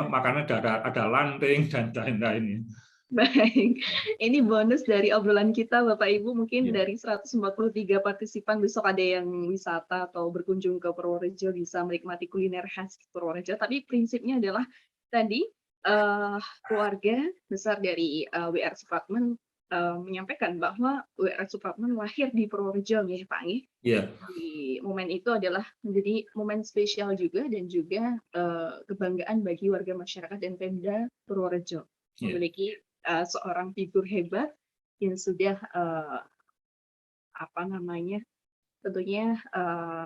makanan ada lanting dan lain-lain. Baik, ini bonus dari obrolan kita Bapak Ibu, mungkin dari 143 partisipan besok ada yang wisata atau berkunjung ke Purworejo bisa menikmati kuliner khas Purworejo. Tapi prinsipnya adalah tadi keluarga besar dari W.R. Supratman menyampaikan bahwa W.R. Supratman lahir di Purworejo ya Pak. Di momen itu adalah menjadi momen spesial juga, dan juga kebanggaan bagi warga masyarakat dan Pemda Purworejo memiliki seorang figur hebat yang sudah tentunya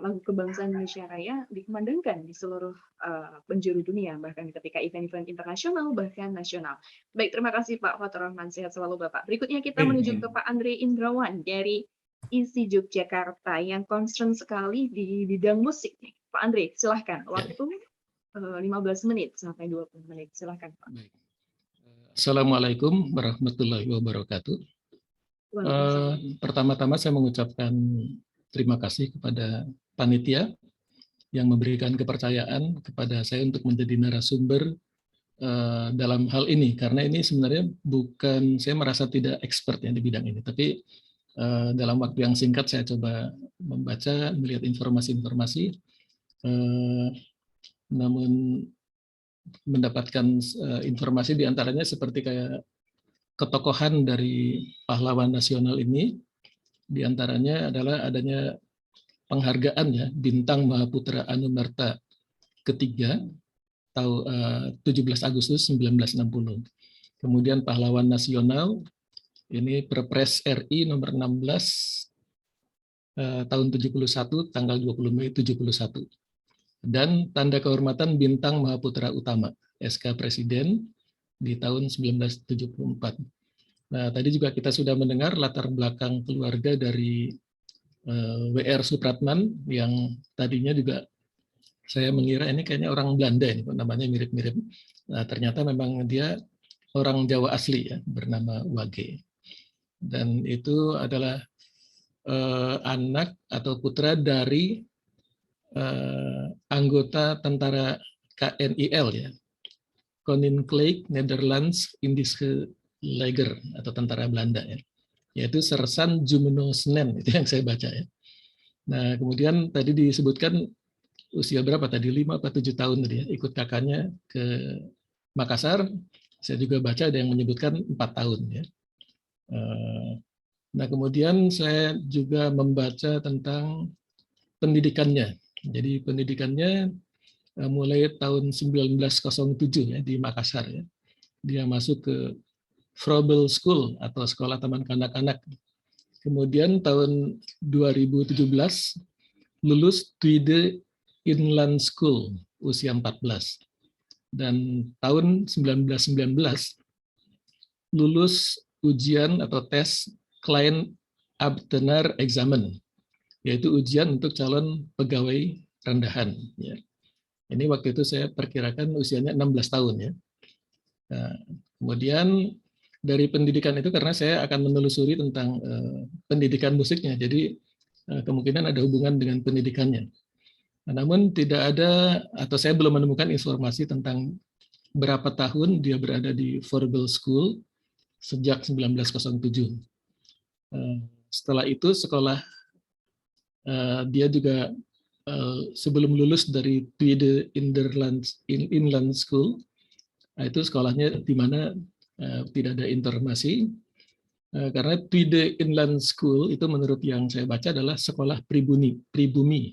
lagu kebangsaan Indonesia Raya dikumandangkan di seluruh penjuru dunia, bahkan ketika event-event internasional bahkan nasional. Baik, terima kasih Pak Fatur Rahman, sehat selalu Bapak. Berikutnya kita menuju ke Pak Andre Indrawan dari ISI Yogyakarta yang concern sekali di bidang musik. Pak Andre, silahkan. Waktu 15 menit sampai 20 menit. Silahkan Pak. Assalamualaikum warahmatullahi wabarakatuh. Pertama-tama saya mengucapkan terima kasih kepada panitia yang memberikan kepercayaan kepada saya untuk menjadi narasumber dalam hal ini, karena ini sebenarnya bukan, saya merasa tidak expert ya di bidang ini, tapi dalam waktu yang singkat saya coba membaca, melihat informasi-informasi, namun mendapatkan informasi diantaranya seperti kayak ketokohan dari pahlawan nasional ini, diantaranya adalah adanya penghargaan ya Bintang Mahaputra Anumerta ketiga tahun 17 Agustus 1960. Kemudian pahlawan nasional ini Perpres RI nomor 16 tahun 71 tanggal 20 Mei 71. Dan tanda kehormatan Bintang Mahaputra Utama SK Presiden di tahun 1974. Nah, tadi juga kita sudah mendengar latar belakang keluarga dari W.R. Supratman yang tadinya juga saya mengira ini kayaknya orang Belanda ini, namanya mirip-mirip. Nah, ternyata memang dia orang Jawa asli ya, bernama Wage. Dan itu adalah anak atau putra dari anggota tentara KNIL ya, Koninklijk Nederlands Indische Leger atau tentara Belanda ya, yaitu Sersan Jumeno Senen, itu yang saya baca ya. Nah kemudian tadi disebutkan usia berapa tadi, 5 atau 7 tahun tadi ya, ikut kakaknya ke Makassar. Saya juga baca ada yang menyebutkan 4 tahun ya. Nah kemudian saya juga membaca tentang pendidikannya. Jadi pendidikannya mulai tahun 1907 ya di Makassar ya. Dia masuk ke Froebel School atau Sekolah Taman Kanak-kanak. Kemudian tahun 2017 lulus Tweede Inland School usia 14. Dan tahun 1919 lulus ujian atau tes Klein Ambtenaar Examen, yaitu ujian untuk calon pegawai rendahan ya. Ini waktu itu saya perkirakan usianya 16 tahun ya. Nah, kemudian dari pendidikan itu karena saya akan menelusuri tentang pendidikan musiknya, jadi kemungkinan ada hubungan dengan pendidikannya. Nah, namun tidak ada atau saya belum menemukan informasi tentang berapa tahun dia berada di Froebel School sejak 1907. Setelah itu sekolah dia juga sebelum lulus dari Tweede Inland School, itu sekolahnya di mana tidak ada informasi, karena Tweede Inland School itu menurut yang saya baca adalah sekolah pribumi,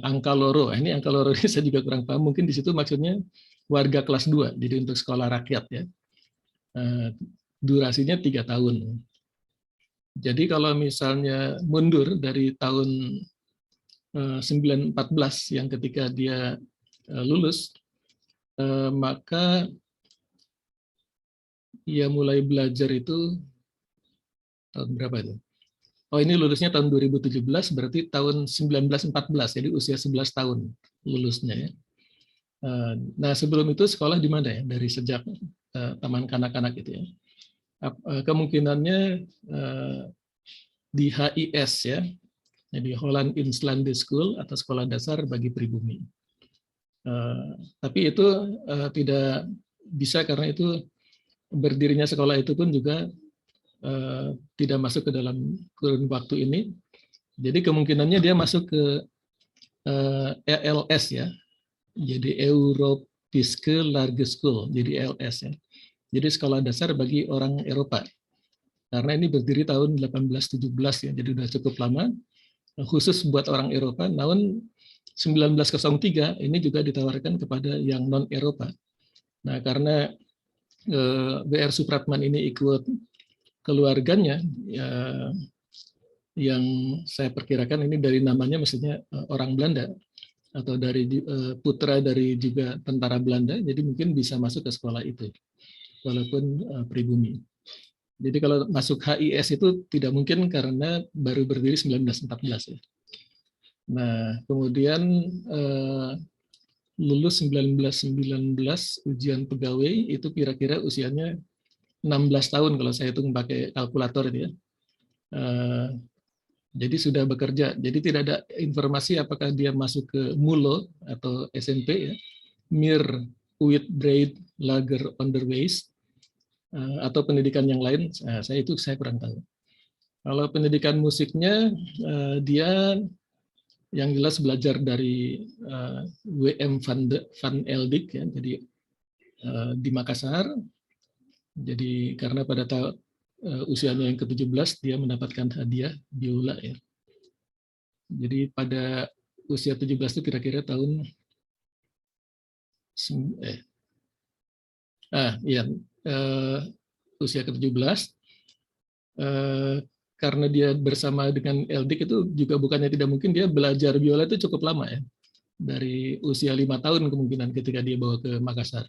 angka loro. Ini angka loro ini saya juga kurang paham, mungkin di situ maksudnya warga kelas 2, jadi untuk sekolah rakyat ya. Durasinya 3 tahun. Jadi kalau misalnya mundur dari tahun 1914 yang ketika dia lulus, maka ia mulai belajar itu tahun berapa itu? Oh ini lulusnya tahun 2017, berarti tahun 1914, jadi usia 11 tahun lulusnya ya. Nah sebelum itu sekolah di mana ya? Dari sejak taman kanak-kanak itu ya. Kemungkinannya di HIS ya, jadi Holland Inslande School atau sekolah dasar bagi pribumi. Tapi itu tidak bisa karena itu berdirinya sekolah itu pun juga tidak masuk ke dalam kurun waktu ini. Jadi kemungkinannya dia masuk ke ELS ya, jadi Europäische Lage School, jadi ELS ya. Jadi sekolah dasar bagi orang Eropa. Karena ini berdiri tahun 1817 ya, jadi sudah cukup lama. Khusus buat orang Eropa, tahun 1903 ini juga ditawarkan kepada yang non-Eropa. Nah, karena W.R. Supratman ini ikut keluarganya, ya, yang saya perkirakan ini dari namanya mestinya orang Belanda, atau dari putra dari juga tentara Belanda, jadi mungkin bisa masuk ke sekolah itu, walaupun pribumi. Jadi kalau masuk HIS itu tidak mungkin karena baru berdiri 1914 ya. Nah, kemudian lulus 1919 ujian pegawai itu kira-kira usianya 16 tahun kalau saya hitung pakai kalkulator itu ya. Jadi sudah bekerja. Jadi tidak ada informasi apakah dia masuk ke MULO atau SMP ya, Mir Uitbreid Lager Onderwijs, atau pendidikan yang lain, saya kurang tahu. Kalau pendidikan musiknya dia yang jelas belajar dari W.M. van Eldik ya, jadi di Makassar. Jadi karena pada usianya yang ke-17 dia mendapatkan hadiah biola ya. Jadi pada usia 17 itu kira-kira tahun usia ke-17 karena dia bersama dengan Eldik itu juga bukannya tidak mungkin, dia belajar biola itu cukup lama ya. Dari usia 5 tahun kemungkinan ketika dia bawa ke Makassar.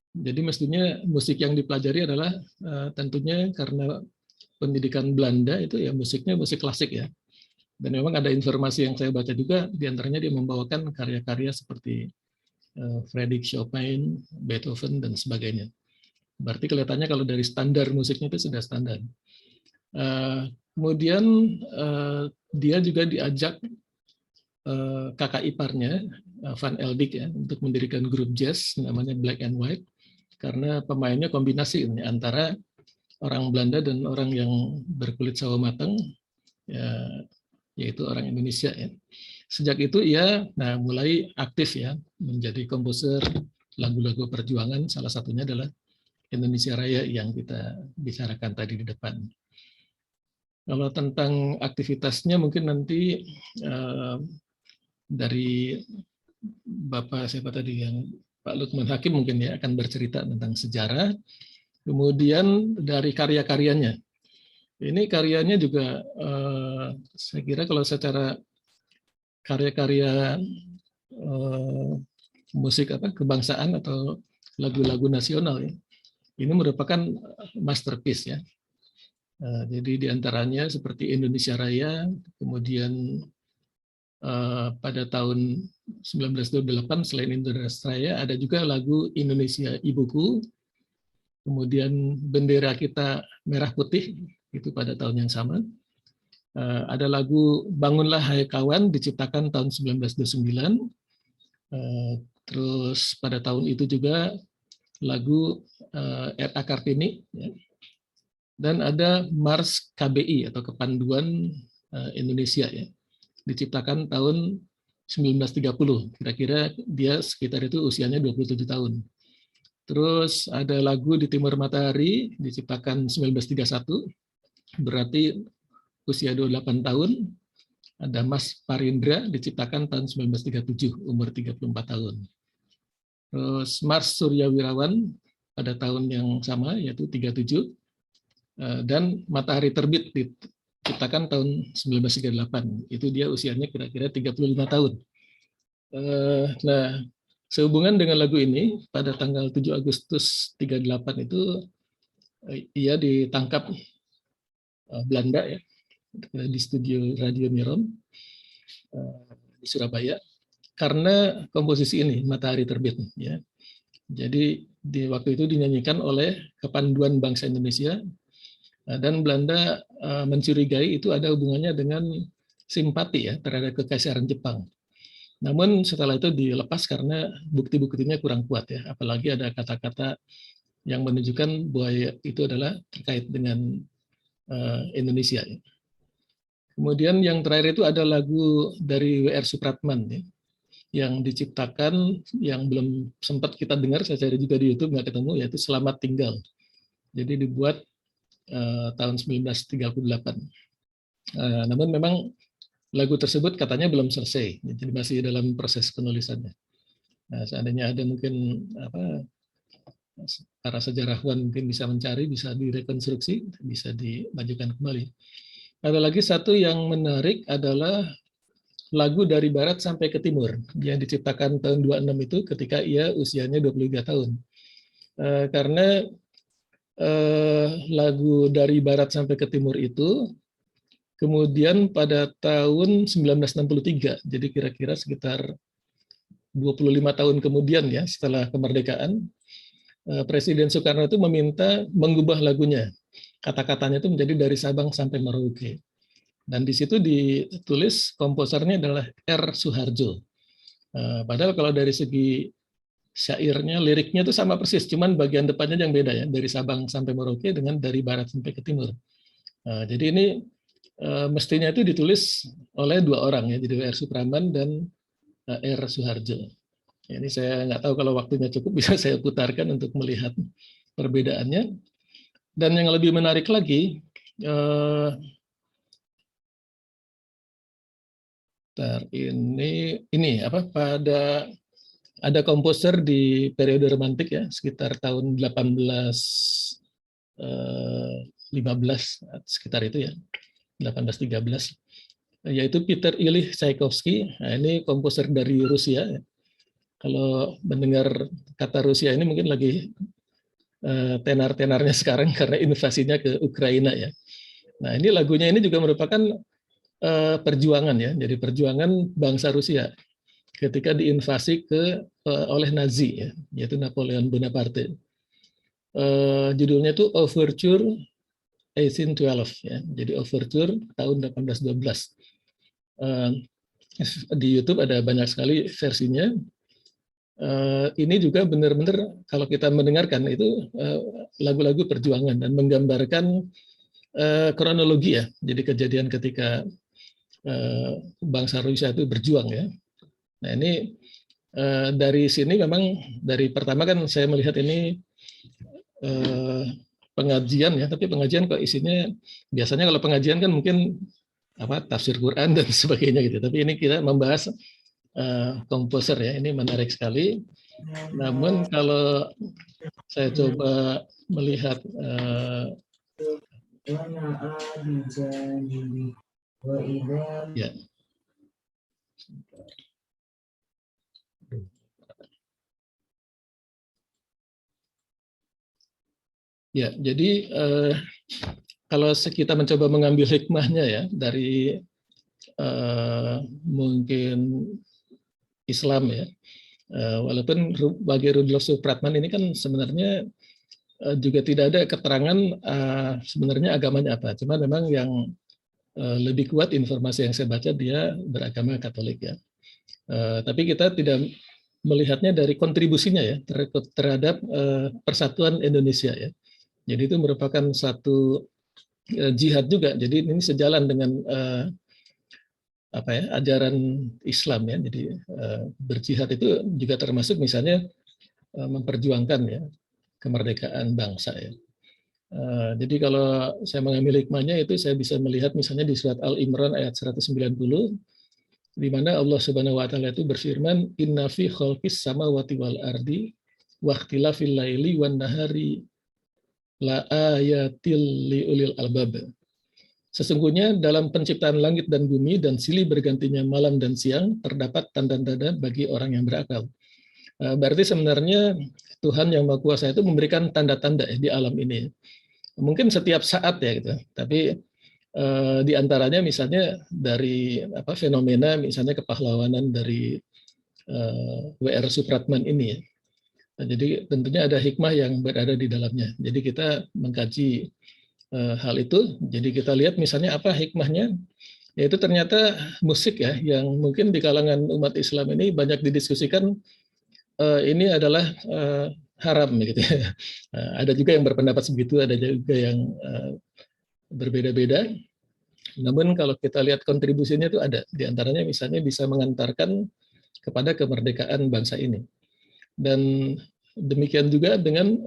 Jadi mestinya musik yang dipelajari adalah tentunya karena pendidikan Belanda itu ya musiknya musik klasik ya. Dan memang ada informasi yang saya baca juga, diantaranya dia membawakan karya-karya seperti Friedrich Chopin, Beethoven, dan sebagainya. Berarti kelihatannya kalau dari standar musiknya itu sudah standar. Kemudian dia juga diajak kakak iparnya Van Eldik ya untuk mendirikan grup jazz namanya Black and White, karena pemainnya kombinasi ini antara orang Belanda dan orang yang berkulit sawo matang ya, yaitu orang Indonesia ya. Sejak itu ia mulai aktif ya menjadi komposer lagu-lagu perjuangan, salah satunya adalah Indonesia Raya yang kita bicarakan tadi di depan. Kalau tentang aktivitasnya mungkin nanti dari Bapak siapa tadi yang Pak Lukman Hakim mungkin ya akan bercerita tentang sejarah, kemudian dari karya-karyanya. Ini karyanya juga saya kira kalau secara karya-karya musik kebangsaan atau lagu-lagu nasional ya, ini merupakan masterpiece ya. Jadi diantaranya seperti Indonesia Raya, kemudian pada tahun 1928 selain Indonesia Raya ada juga lagu Indonesia Ibuku, kemudian Bendera Kita Merah Putih itu pada tahun yang sama. Ada lagu Bangunlah Hai Kawan diciptakan tahun 1929. Terus pada tahun itu juga lagu R.A. Kartini ya. Dan ada Mars KBI atau Kepanduan Indonesia ya, diciptakan tahun 1930. Kira-kira dia sekitar itu usianya 27 tahun. Terus ada lagu Di Timur Matahari diciptakan 1931, berarti usia 28 tahun. Ada Mas Parindra diciptakan tahun 1937, umur 34 tahun. Terus Mars Surya Wirawan pada tahun yang sama, yaitu 37. Dan Matahari Terbit diciptakan tahun 1938. Itu dia usianya kira-kira 35 tahun. Nah, sehubungan dengan lagu ini, pada tanggal 7 Agustus 38 itu ia ditangkap Belanda ya, di studio Radio Miron di Surabaya karena komposisi ini Matahari Terbit ya. Jadi di waktu itu dinyanyikan oleh Kepanduan Bangsa Indonesia dan Belanda mencurigai itu ada hubungannya dengan simpati ya terhadap kekaisaran Jepang. Namun setelah itu dilepas karena bukti-buktinya kurang kuat ya, apalagi ada kata-kata yang menunjukkan bahwa itu adalah terkait dengan Indonesia. Kemudian yang terakhir itu ada lagu dari W.R. Supratman ya, yang diciptakan yang belum sempat kita dengar, saya cari juga di YouTube nggak ketemu, yaitu Selamat Tinggal. Jadi dibuat tahun 1938. Namun memang lagu tersebut katanya belum selesai, jadi masih dalam proses penulisannya. Nah, seandainya ada mungkin para sejarawan mungkin bisa mencari, bisa direkonstruksi, bisa dimajukan kembali. Ada lagi satu yang menarik adalah lagu Dari Barat Sampai ke Timur yang diciptakan tahun 26 itu ketika ia usianya 23 tahun. Karena lagu Dari Barat Sampai ke Timur itu kemudian pada tahun 1963, jadi kira-kira sekitar 25 tahun kemudian ya setelah kemerdekaan, Presiden Soekarno itu meminta mengubah lagunya. Kata-katanya itu menjadi Dari Sabang Sampai Merauke. Dan di situ ditulis komposernya adalah R. Suharjo. Padahal kalau dari segi syairnya, liriknya itu sama persis, cuman bagian depannya yang beda ya, Dari Sabang Sampai Merauke dengan Dari Barat Sampai ke Timur. Jadi ini mestinya itu ditulis oleh dua orang ya, jadi W.R. Supraman dan R. Suharjo. Ini saya nggak tahu kalau waktunya cukup bisa saya putarkan untuk melihat perbedaannya. Dan yang lebih menarik lagi, ini apa, ada komposer di periode romantik ya, sekitar tahun 1815 sekitar itu ya, 1813, yaitu Peter Ilyich Tchaikovsky. Nah, ini komposer dari Rusia. Kalau mendengar kata Rusia ini mungkin lagi tenar-tenarnya sekarang karena invasinya ke Ukraina ya. Nah, ini lagunya ini juga merupakan perjuangan ya, jadi perjuangan bangsa Rusia ketika diinvasi oleh Nazi ya, yaitu Napoleon Bonaparte. Judulnya itu Overture 1812 ya, jadi Overture tahun 1812. Di YouTube ada banyak sekali versinya. Ini juga benar-benar kalau kita mendengarkan itu lagu-lagu perjuangan dan menggambarkan kronologi ya, jadi kejadian ketika bangsa Rusia itu berjuang ya. Nah ini dari sini memang dari pertama kan saya melihat ini pengajian ya, tapi pengajian kok isinya biasanya kalau pengajian kan mungkin apa tafsir Quran dan sebagainya gitu, tapi ini kita membahas komposer ya, ini menarik sekali. Namun kalau saya coba melihat ya. Ya, jadi kalau kita mencoba mengambil hikmahnya ya dari mungkin Islam ya, walaupun bagi Rudolf Supratman ini kan sebenarnya juga tidak ada keterangan sebenarnya agamanya apa, cuma memang yang lebih kuat informasi yang saya baca dia beragama Katolik ya. Tapi kita tidak melihatnya dari kontribusinya ya terhadap persatuan Indonesia ya. Jadi itu merupakan satu jihad juga. Jadi ini sejalan dengan apa ya ajaran Islam ya. Jadi berjihad itu juga termasuk misalnya memperjuangkan ya kemerdekaan bangsa ya. Jadi kalau saya mengambil hikmahnya itu saya bisa melihat misalnya di surat Al-Imran ayat 190 di mana Allah Subhanahu wa taala itu berfirman inna fi khalqis samawati wal ardi wa ikhtilafil laili wan nahari la ayatil liulil albab. Sesungguhnya dalam penciptaan langit dan bumi dan silih bergantinya malam dan siang terdapat tanda-tanda bagi orang yang berakal. Berarti sebenarnya Tuhan yang Maha Kuasa itu memberikan tanda-tanda di alam ini. Mungkin setiap saat ya gitu. Tapi di antaranya misalnya dari apa fenomena misalnya kepahlawanan dari W.R. Supratman ini ya. Nah, jadi tentunya ada hikmah yang berada di dalamnya. Jadi kita mengkaji hal itu. Jadi kita lihat misalnya apa hikmahnya. Yaitu ternyata musik ya yang mungkin di kalangan umat Islam ini banyak didiskusikan ini adalah haram gitu ya. Ada juga yang berpendapat begitu, ada juga yang berbeda-beda. Namun kalau kita lihat kontribusinya itu ada. Di antaranya misalnya bisa mengantarkan kepada kemerdekaan bangsa ini. Dan demikian juga dengan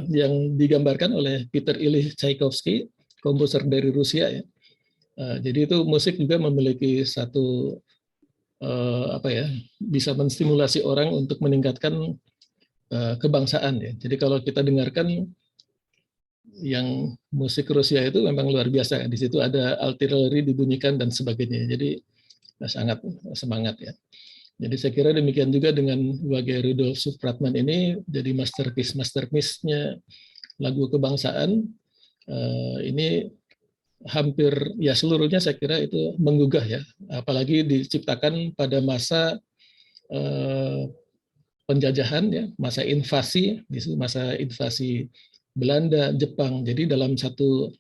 yang digambarkan oleh Peter Ilyich Tchaikovsky, komposer dari Rusia ya. Jadi itu musik juga memiliki satu apa ya, bisa menstimulasi orang untuk meningkatkan kebangsaan ya. Jadi kalau kita dengarkan yang musik Rusia itu memang luar biasa. Di situ ada artileri dibunyikan dan sebagainya. Jadi sangat semangat ya. Jadi saya kira demikian juga dengan Wage Rudolf Supratman ini jadi masterpiece-nya lagu kebangsaan. Ini hampir ya seluruhnya saya kira itu menggugah ya. Apalagi diciptakan pada masa penjajahan ya, masa invasi Belanda, Jepang. Jadi dalam satu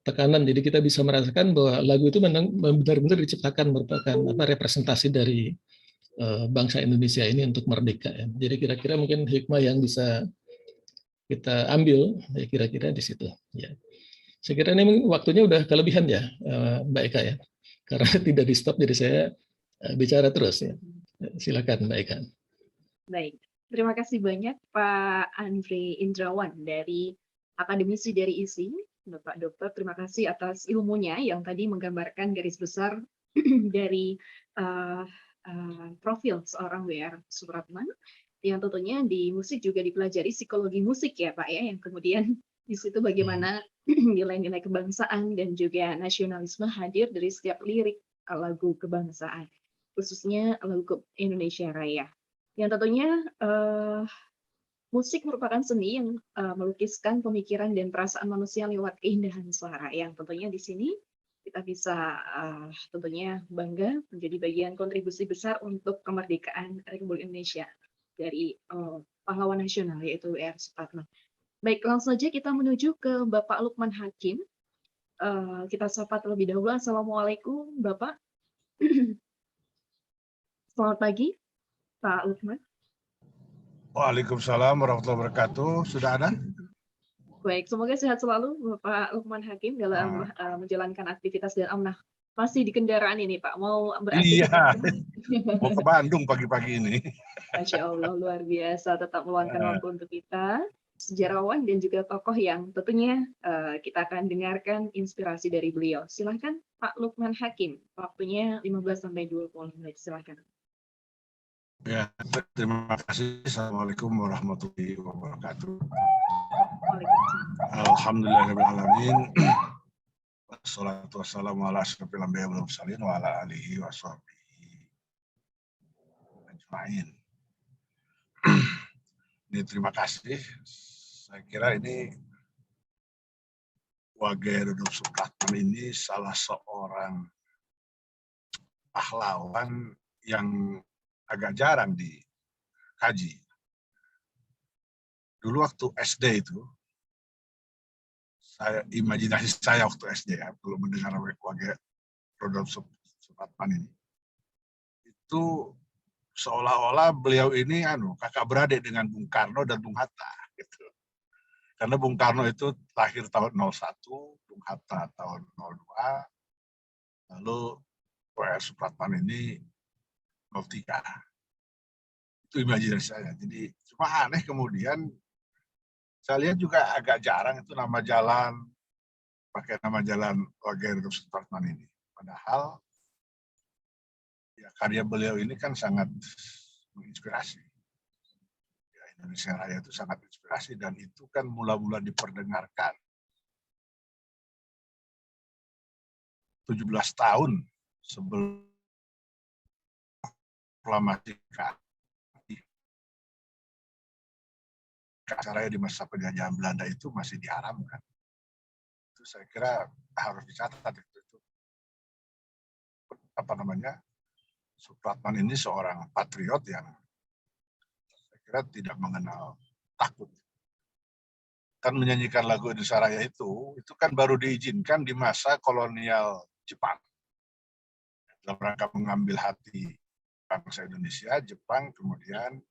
tekanan, jadi kita bisa merasakan bahwa lagu itu benar-benar diciptakan merupakan representasi dari bangsa Indonesia ini untuk merdeka. Ya. Jadi kira-kira mungkin hikmah yang bisa kita ambil, ya kira-kira di situ. Ya. Saya kira ini waktunya udah kelebihan ya, Mbak Eka ya, karena tidak di stop, jadi saya bicara terus ya. Silakan Mbak Eka. Baik, terima kasih banyak Pak Andri Indrawan dari akademisi dari ISI, Bapak Dokter. Terima kasih atas ilmunya yang tadi menggambarkan garis besar dari profil seorang W.R. Supratman, yang tentunya di musik juga dipelajari psikologi musik ya Pak ya, yang kemudian di situ bagaimana nilai-nilai kebangsaan dan juga nasionalisme hadir dari setiap lirik lagu kebangsaan, khususnya lagu Indonesia Raya. Yang tentunya musik merupakan seni yang melukiskan pemikiran dan perasaan manusia lewat keindahan suara, yang tentunya di sini kita bisa tentunya bangga menjadi bagian kontribusi besar untuk kemerdekaan Republik Indonesia dari pahlawan nasional yaitu W.R. Supratman. Baik, langsung saja kita menuju ke Bapak Lukman Hakim. Kita sapa terlebih dahulu. Assalamualaikum Bapak. Selamat pagi Pak Lukman. Waalaikumsalam warahmatullahi wabarakatuh. Sudah ada? Baik, semoga sehat selalu Bapak Lukman Hakim dalam menjalankan aktivitas dan amanah. Masih di kendaraan ini Pak, mau beraktivitas? Iya, mau ke Bandung pagi-pagi ini. Masya Allah, luar biasa, tetap meluangkan waktu untuk kita. Sejarawan dan juga tokoh yang tentunya kita akan dengarkan inspirasi dari beliau. Silahkan Pak Lukman Hakim, waktunya 15-20 menit, silahkan. Ya, terima kasih. Assalamualaikum warahmatullahi wabarakatuh. Alhamdulillahirrahmanirrahim. Wassalatu wassalamu ala asyrofil anbiya'i wal mursalin wa ala alihi wa sahbihi ajma'in. Ini terima kasih. Saya kira ini W.R. Supratman ini salah seorang pahlawan yang agak jarang dikaji. Dulu waktu SD itu, imajinasi saya waktu SD ya, kalau mendengar W.R. Supratman ini, itu seolah-olah beliau ini kakak beradik dengan Bung Karno dan Bung Hatta. Gitu. Karena Bung Karno itu lahir tahun 01, Bung Hatta tahun 02, lalu W.R. Supratman ini 03. Itu imajinasi saya. Jadi cuma aneh kemudian saya lihat juga agak jarang itu nama jalan, pakai nama jalan W.R. Supratman ini. Padahal ya, karya beliau ini kan sangat menginspirasi. Ya, Indonesia Raya itu sangat menginspirasi dan itu kan mula-mula diperdengarkan 17 tahun sebelum proklamasi acaranya di masa penjajahan Belanda itu masih diharamkan. Itu saya kira harus dicatat itu. Supratman ini seorang patriot yang saya kira tidak mengenal takut. Kan menyanyikan lagu Indonesia Raya itu kan baru diizinkan di masa kolonial Jepang. Dalam rangka mengambil hati bangsa Indonesia, Jepang kemudian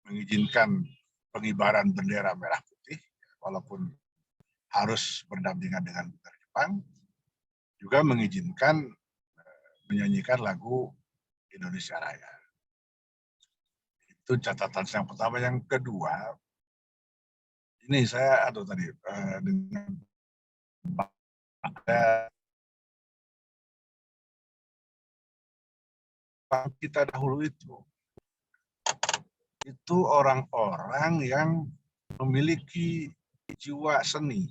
mengizinkan pengibaran bendera merah putih, walaupun harus berdampingan dengan bendera Jepang, juga mengizinkan menyanyikan lagu Indonesia Raya. Itu catatan yang pertama. Yang kedua, ini saya dengan kita dahulu itu orang-orang yang memiliki jiwa seni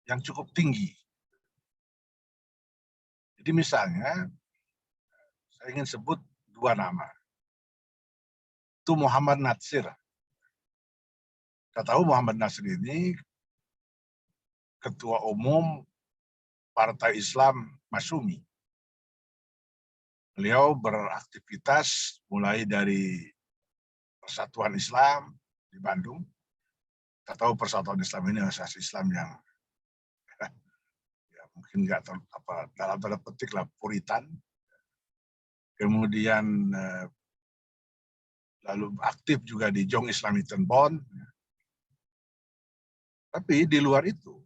yang cukup tinggi. Jadi misalnya, saya ingin sebut dua nama. Itu Muhammad Natsir. Kita tahu Muhammad Natsir ini Ketua Umum Partai Islam Masyumi. Beliau beraktivitas mulai dari Persatuan Islam di Bandung. Kita tahu Persatuan Islam ini asas Islam yang ya, mungkin nggak dalam tanda petik lah puritan. Kemudian lalu aktif juga di Jong Islamitan Bond. Tapi di luar itu,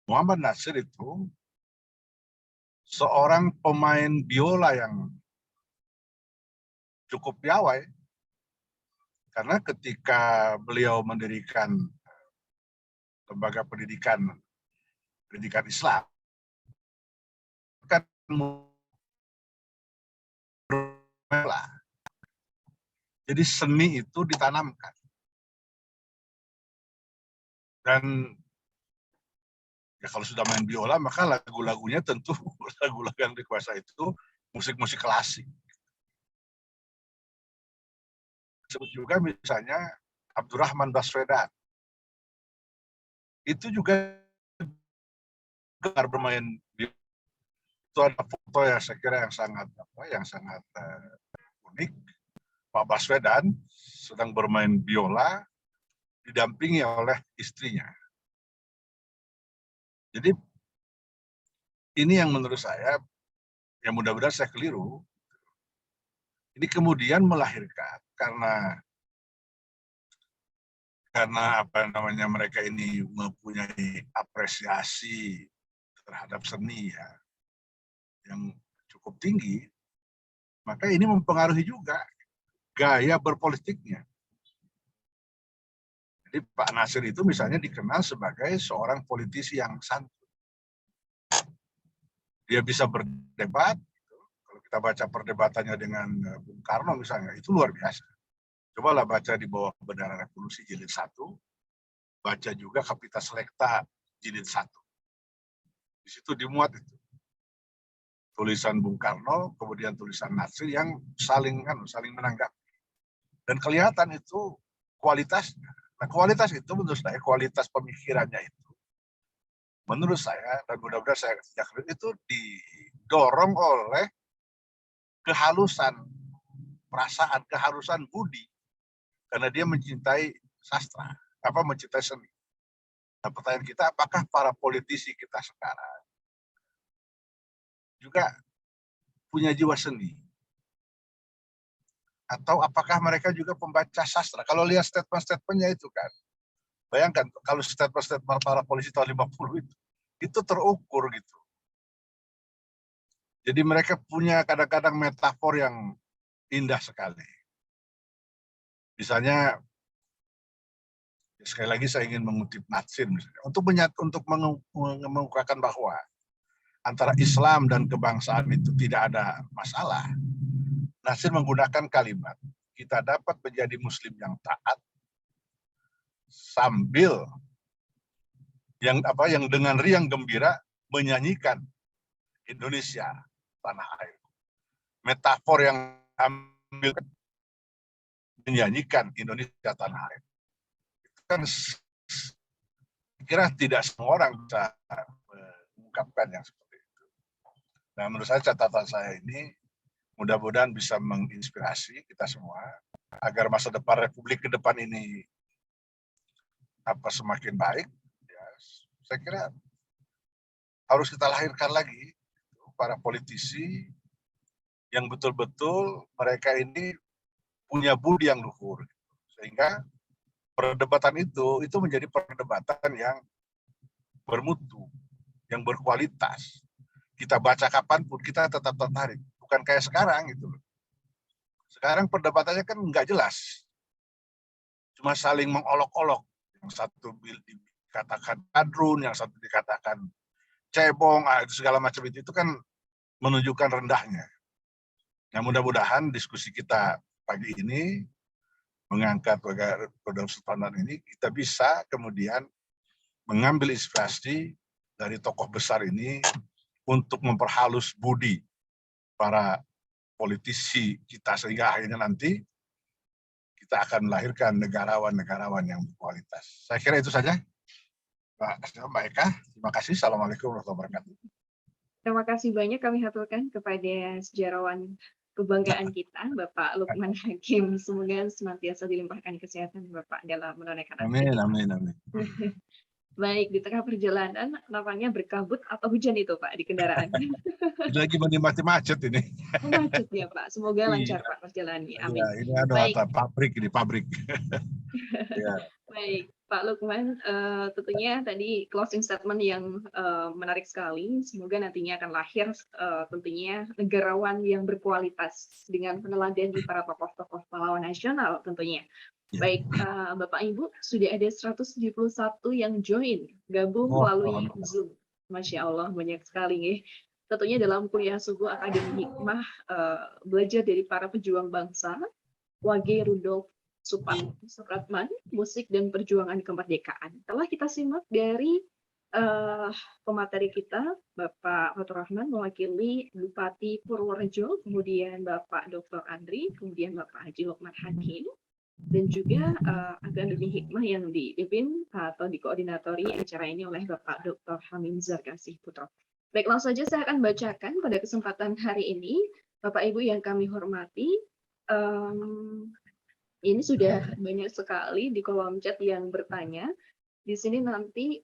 Muhammad Nasir itu seorang pemain biola yang cukup piawai. Karena ketika beliau mendirikan lembaga pendidikan Islam, kan jadi seni itu ditanamkan. Dan ya kalau sudah main biola, maka lagu-lagunya tentu lagu-lagu yang dikuasai itu musik-musik klasik. Sebut juga misalnya Abdurrahman Baswedan. Itu juga gemar bermain biola. Itu ada foto yang saya kira yang sangat unik. Pak Baswedan sedang bermain biola didampingi oleh istrinya. Jadi ini yang menurut saya, yang mudah-mudahan saya keliru, ini kemudian melahirkan karena mereka ini mempunyai apresiasi terhadap seni ya, yang cukup tinggi, maka ini mempengaruhi juga gaya berpolitiknya. Jadi Pak Nasir itu misalnya dikenal sebagai seorang politisi yang santun. Dia bisa berdebat, kalau kita baca perdebatannya dengan Bung Karno misalnya, itu luar biasa. Cobalah baca di bawah Bendera Revolusi jilid 1, baca juga Kapita Selekta jilid 1. Di situ dimuat itu. Tulisan Bung Karno, kemudian tulisan Nasir yang saling menanggapi. Dan kelihatan itu kualitasnya. Nah, kualitas itu menurut saya, kualitas pemikirannya itu, menurut saya, dan mudah-mudahan saya yakin itu didorong oleh kehalusan perasaan, kehalusan budi. Karena dia mencintai sastra, mencintai seni. Nah, pertanyaan kita, apakah para politisi kita sekarang juga punya jiwa seni? Atau apakah mereka juga pembaca sastra? Kalau lihat statement-statementnya itu kan, bayangkan kalau statement-statement para polisi tahun 50 itu terukur gitu. Jadi mereka punya kadang-kadang metafor yang indah sekali. Misalnya, sekali lagi saya ingin mengutip Nasir misalnya, untuk mengungkapkan bahwa antara Islam dan kebangsaan itu tidak ada masalah. Nasir menggunakan kalimat, kita dapat menjadi muslim yang taat sambil yang dengan riang gembira menyanyikan Indonesia tanah air. Metafor yang ambil menyanyikan Indonesia tanah air. Itu kan kira tidak semua orang bisa mengungkapkan yang seperti itu. Nah, menurut saya catatan saya ini mudah-mudahan bisa menginspirasi kita semua agar masa depan Republik ke depan ini semakin baik. Ya, saya kira harus kita lahirkan lagi para politisi yang betul-betul mereka ini punya budi yang luhur, sehingga perdebatan itu menjadi perdebatan yang bermutu, yang berkualitas. Kita baca kapanpun kita tetap tertarik. Bukan kayak sekarang gitu loh. Sekarang perdebatannya kan nggak jelas. Cuma saling mengolok-olok. Yang satu dikatakan kadrun, yang satu dikatakan cebong, itu segala macam itu kan menunjukkan rendahnya. Nah, mudah-mudahan diskusi kita pagi ini mengangkat Kodam Sultanan ini, kita bisa kemudian mengambil inspirasi dari tokoh besar ini untuk memperhalus budi para politisi kita, sehingga akhirnya nanti kita akan melahirkan negarawan-negarawan yang berkualitas. Saya kira itu saja, Mbak Eka. Terima kasih. Assalamualaikum warahmatullahi wabarakatuh. Terima kasih banyak kami haturkan kepada sejarawan kebanggaan kita, Bapak Lukman Hakim. Semoga senantiasa dilimpahkan kesehatan Bapak dalam menunaikan aktivitas. Amin, amin. Baik, di tengah perjalanan nampaknya berkabut atau hujan itu Pak di kendaraan. Lagi menikmati macet ini. Macet ya Pak, semoga lancar Pak perjalanannya. Amin. Ya, ini ada pabrik. Ya. Baik, Pak Lukman, tentunya tadi closing statement yang menarik sekali. Semoga nantinya akan lahir tentunya negarawan yang berkualitas dengan meneladani para tokoh-tokoh pahlawan nasional tentunya. Baik, Bapak Ibu, sudah ada 171 yang join, gabung melalui Zoom. Masya Allah, banyak sekali nih. Tentunya dalam kuliah subuh Akademi Hikmah, belajar dari para pejuang bangsa, Wage Rudolf Supratman, musik dan perjuangan kemerdekaan. Telah kita simak dari pemateri kita, Bapak Fatur Rahman mewakili Bupati Purworejo, kemudian Bapak Dr. Andri, kemudian Bapak Haji Lukman Hakim, dan juga Akademi Hikmah yang dipimpin atau dikoordinatori acara ini oleh Bapak Dr. Hamim Zarkasih Putro. Baik, langsung saja saya akan bacakan pada kesempatan hari ini, Bapak Ibu yang kami hormati, ini sudah banyak sekali di kolom chat yang bertanya. Di sini nanti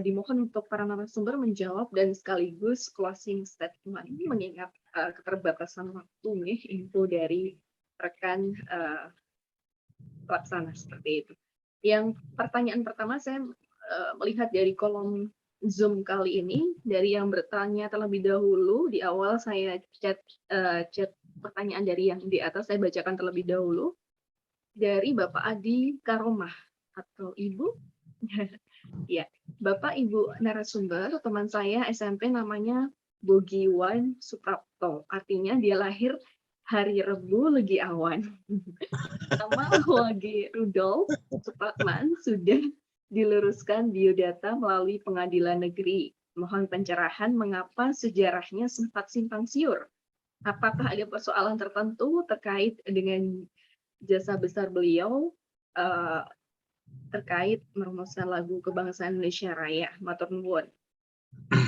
dimohon untuk para narasumber menjawab dan sekaligus closing statement mengingat keterbatasan waktu nih info dari rekan pelaksana seperti itu. Yang pertanyaan pertama saya melihat dari kolom Zoom kali ini dari yang bertanya terlebih dahulu. Di awal saya chat pertanyaan dari yang di atas saya bacakan terlebih dahulu. Dari Bapak Adi Karomah atau Ibu. Ya, Bapak Ibu narasumber, teman saya SMP namanya Bogiwan Suprapto. Artinya dia lahir hari Rebu Legi Awan. Nama Wage Rudolf Supratman sudah diluruskan biodata melalui pengadilan negeri. Mohon pencerahan mengapa sejarahnya sempat simpang siur. Apakah ada persoalan tertentu terkait dengan jasa besar beliau terkait merumuskan lagu Kebangsaan Indonesia Raya, matur nuwun.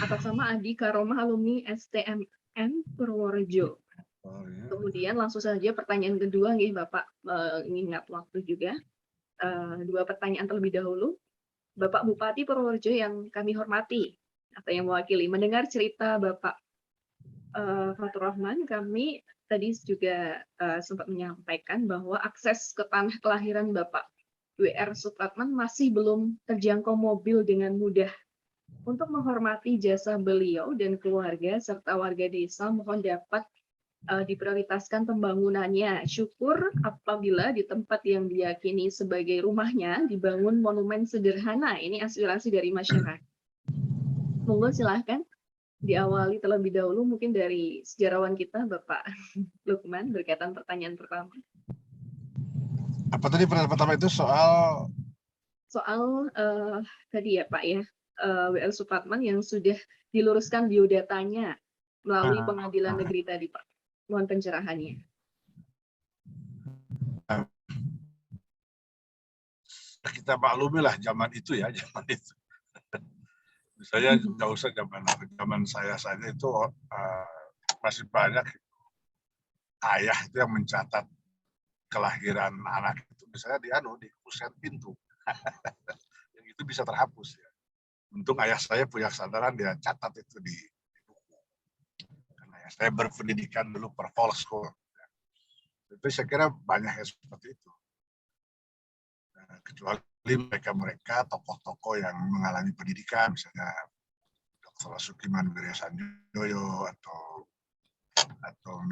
Atas nama Adi Karomah alumni STMN Purworejo. Kemudian langsung saja pertanyaan kedua nih Bapak, mengingat waktu juga. Dua pertanyaan terlebih dahulu. Bapak Bupati Purworejo yang kami hormati atau yang mewakili, mendengar cerita Bapak Fatur Rahman, kami tadi juga sempat menyampaikan bahwa akses ke tanah kelahiran Bapak W.R. Supratman masih belum terjangkau mobil dengan mudah. Untuk menghormati jasa beliau dan keluarga serta warga desa, mohon dapat diprioritaskan pembangunannya. Syukur apabila di tempat yang diyakini sebagai rumahnya dibangun monumen sederhana. Ini aspirasi dari masyarakat. Monggo silahkan diawali terlebih dahulu mungkin dari sejarawan kita Bapak Lukman berkaitan pertanyaan pertama. Apa tadi pertanyaan pertama itu soal tadi ya Pak ya, W.R. Supratman yang sudah diluruskan biodatanya melalui pengadilan negeri tadi Pak. Mohon pencerahannya. Kita maklumi lah zaman itu ya, zaman itu. Misalnya nggak usah zaman saya saja itu masih banyak ayah itu yang mencatat kelahiran anak itu misalnya di kusen pintu. Yang itu bisa terhapus ya. Untung ayah saya punya kesadaran dia catat itu di buku. Karena ayah saya berpendidikan dulu per Volkshochschule. Itu saya kira banyak yang seperti itu. Kecuali mereka tokoh-tokoh yang mengalami pendidikan, misalnya Dr. Sukiman Wirya Sanjoyo atau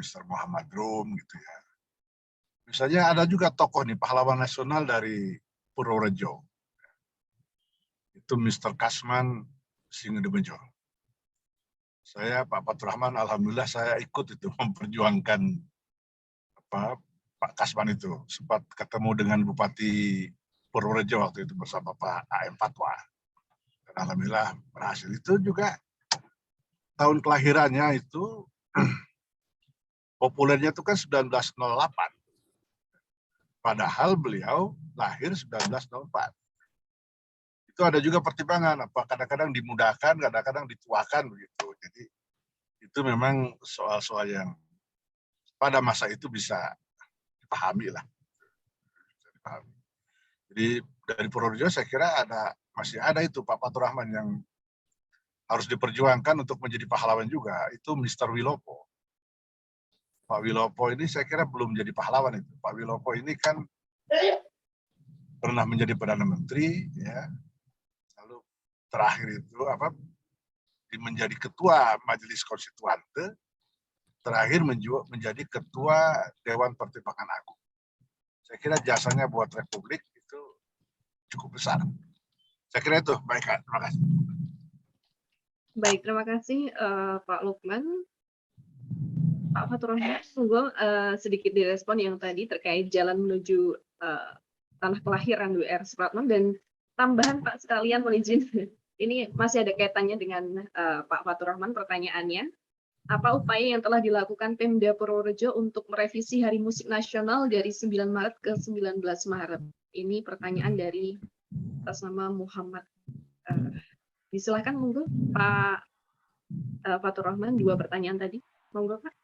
Mr. Muhammad Rum gitu ya. Misalnya ada juga tokoh nih pahlawan nasional dari Purworejo. Itu Mr. Kasman Singedebejo. Saya Pak Fatur Rahman, alhamdulillah saya ikut itu memperjuangkan Pak Kasman itu. Sempat ketemu dengan Bupati Purworejo waktu itu bersama Pak A.M. Fatwa. Dan alhamdulillah berhasil. Itu juga tahun kelahirannya itu populernya itu kan 1908. Padahal beliau lahir 1904. Itu ada juga pertimbangan, kadang-kadang dimudahkan, kadang-kadang dituakan begitu. Jadi itu memang soal-soal yang pada masa itu bisa dipahami lah. Jadi dari Purworejo saya kira masih ada itu Pak Fatur Rahman yang harus diperjuangkan untuk menjadi pahlawan juga. Itu Mr. Wilopo. Pak Wilopo ini saya kira belum jadi pahlawan itu. Pak Wilopo ini kan pernah menjadi Perdana Menteri, ya. Lalu terakhir itu menjadi Ketua Majelis Konstituante, terakhir menjadi Ketua Dewan Pertimbangan Agung. Saya kira jasanya buat Republik itu cukup besar. Saya kira itu. Baik, Kak. Terima kasih. Baik, terima kasih Pak Lukman. Pak Fatur Rahman, monggo sedikit direspon yang tadi terkait jalan menuju tanah kelahiran WR Supratman, dan tambahan Pak sekalian mohon izin. Ini masih ada kaitannya dengan Pak Fatur Rahman pertanyaannya. Apa upaya yang telah dilakukan Pemda Purworejo untuk merevisi Hari Musik Nasional dari 9 Maret ke 19 Maret? Ini pertanyaan dari atas nama Muhammad. Disilahkan monggo Pak Fatur Rahman, 2 pertanyaan tadi. Monggo Pak.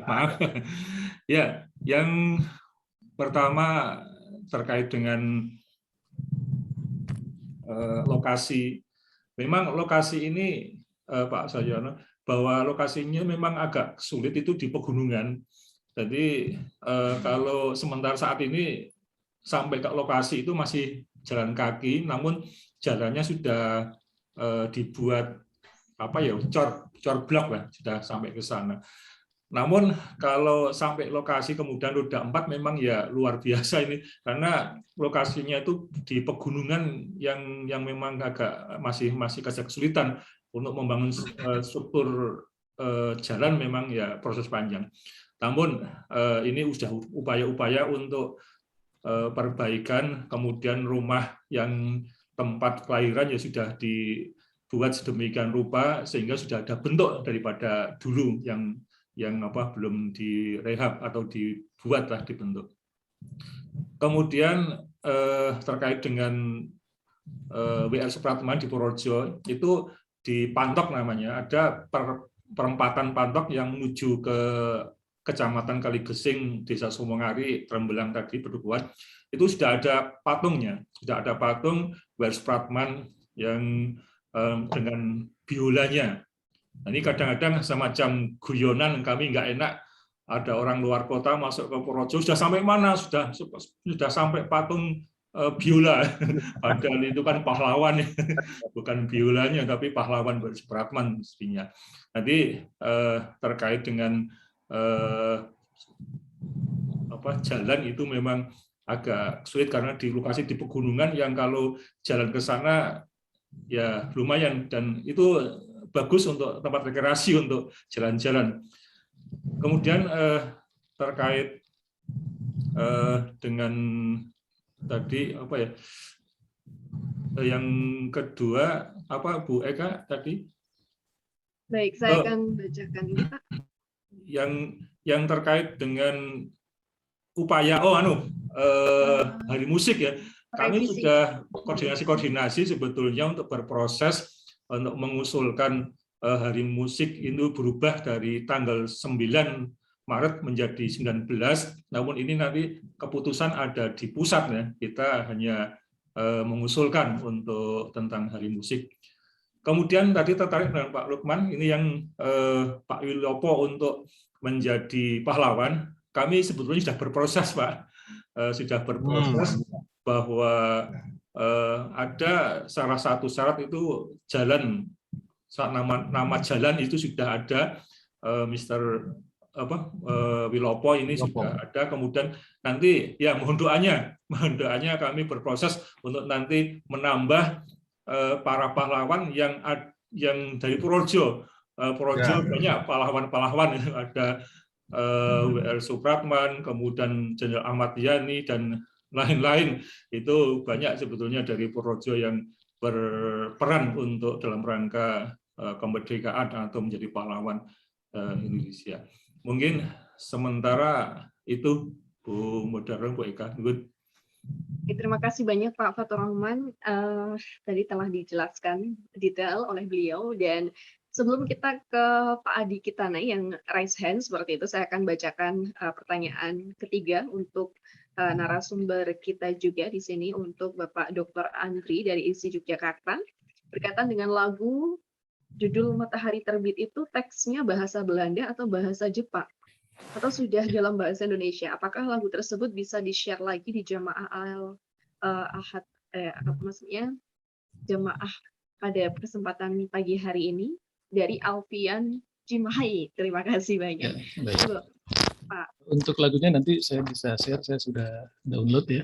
Maaf. Ya, yang pertama terkait dengan lokasi. Memang lokasi ini, Pak Saryono, bahwa lokasinya memang agak sulit itu di pegunungan. Jadi kalau sementara saat ini sampai ke lokasi itu masih jalan kaki, namun jalannya sudah dibuat cor blok lah, sudah sampai ke sana. Namun kalau sampai lokasi kemudian roda 4 memang ya luar biasa ini, karena lokasinya itu di pegunungan yang memang masih kesulitan untuk membangun struktur jalan, memang ya proses panjang. Namun ini sudah upaya-upaya untuk perbaikan, kemudian rumah yang tempat kelahiran ya sudah dibuat sedemikian rupa sehingga sudah ada bentuk daripada dulu yang belum direhab atau dibuatlah dibentuk. Kemudian terkait dengan WR Supratman di Purworejo, itu di Pantok namanya, ada perempatan Pantok yang menuju ke Kecamatan Kaligesing, Desa Sumongari, Trembelang tadi, Pedukuhan, itu sudah ada patungnya, sudah ada patung WR Supratman yang dengan biolanya. Nah, ini kadang-kadang semacam guyonan, kami nggak enak, ada orang luar kota masuk ke Purworejo, sudah sampai mana? Sudah sampai patung biola. Padahal itu kan pahlawan, bukan biolanya, tapi pahlawan WR Supratman mestinya. Nanti terkait dengan jalan itu memang agak sulit karena di lokasi di pegunungan yang kalau jalan ke sana ya lumayan, dan itu bagus untuk tempat rekreasi untuk jalan-jalan. Kemudian terkait dengan tadi yang kedua Bu Eka tadi? Baik, saya akan bacakan ini Pak. Yang terkait dengan upaya Hari Musik ya. Kami sudah koordinasi sebetulnya untuk berproses untuk mengusulkan Hari Musik itu berubah dari tanggal 9 Maret menjadi 19, namun ini nanti keputusan ada di pusat ya. Kita hanya mengusulkan untuk tentang Hari Musik. Kemudian tadi tertarik dengan Pak Lukman, ini yang Pak Wilopo untuk menjadi pahlawan. Kami sebetulnya sudah berproses, Pak. Sudah berproses bahwa ada salah satu syarat itu jalan, nama jalan itu sudah ada, Mr. Wilopo ini sudah ada. Kemudian nanti ya mohon doanya kami berproses untuk nanti menambah para pahlawan yang dari Purworejo. Banyak pahlawan-pahlawan, ada WR Supratman, kemudian Jenderal Ahmad Yani dan lain-lain. Itu banyak sebetulnya dari Purworejo yang berperan untuk dalam rangka kemerdekaan atau menjadi pahlawan Indonesia. Mungkin sementara itu Bu Moderator, Bu Eka. Good. Terima kasih banyak Pak Fatur Rahman. Tadi telah dijelaskan detail oleh beliau, dan sebelum kita ke Pak Adi Kitana yang raise hand seperti itu, saya akan bacakan pertanyaan ketiga untuk narasumber kita juga di sini, untuk Bapak Dr. Andri dari ISI Yogyakarta, berkaitan dengan lagu judul Matahari Terbit itu teksnya bahasa Belanda atau bahasa Jepang? Atau sudah dalam bahasa Indonesia? Apakah lagu tersebut bisa di-share lagi di jamaah ahad maksudnya jamaah pada kesempatan pagi hari ini? Dari Alfian Cimahi. Terima kasih banyak. Ya, baik. Pak. Untuk lagunya nanti saya bisa share, saya sudah download ya.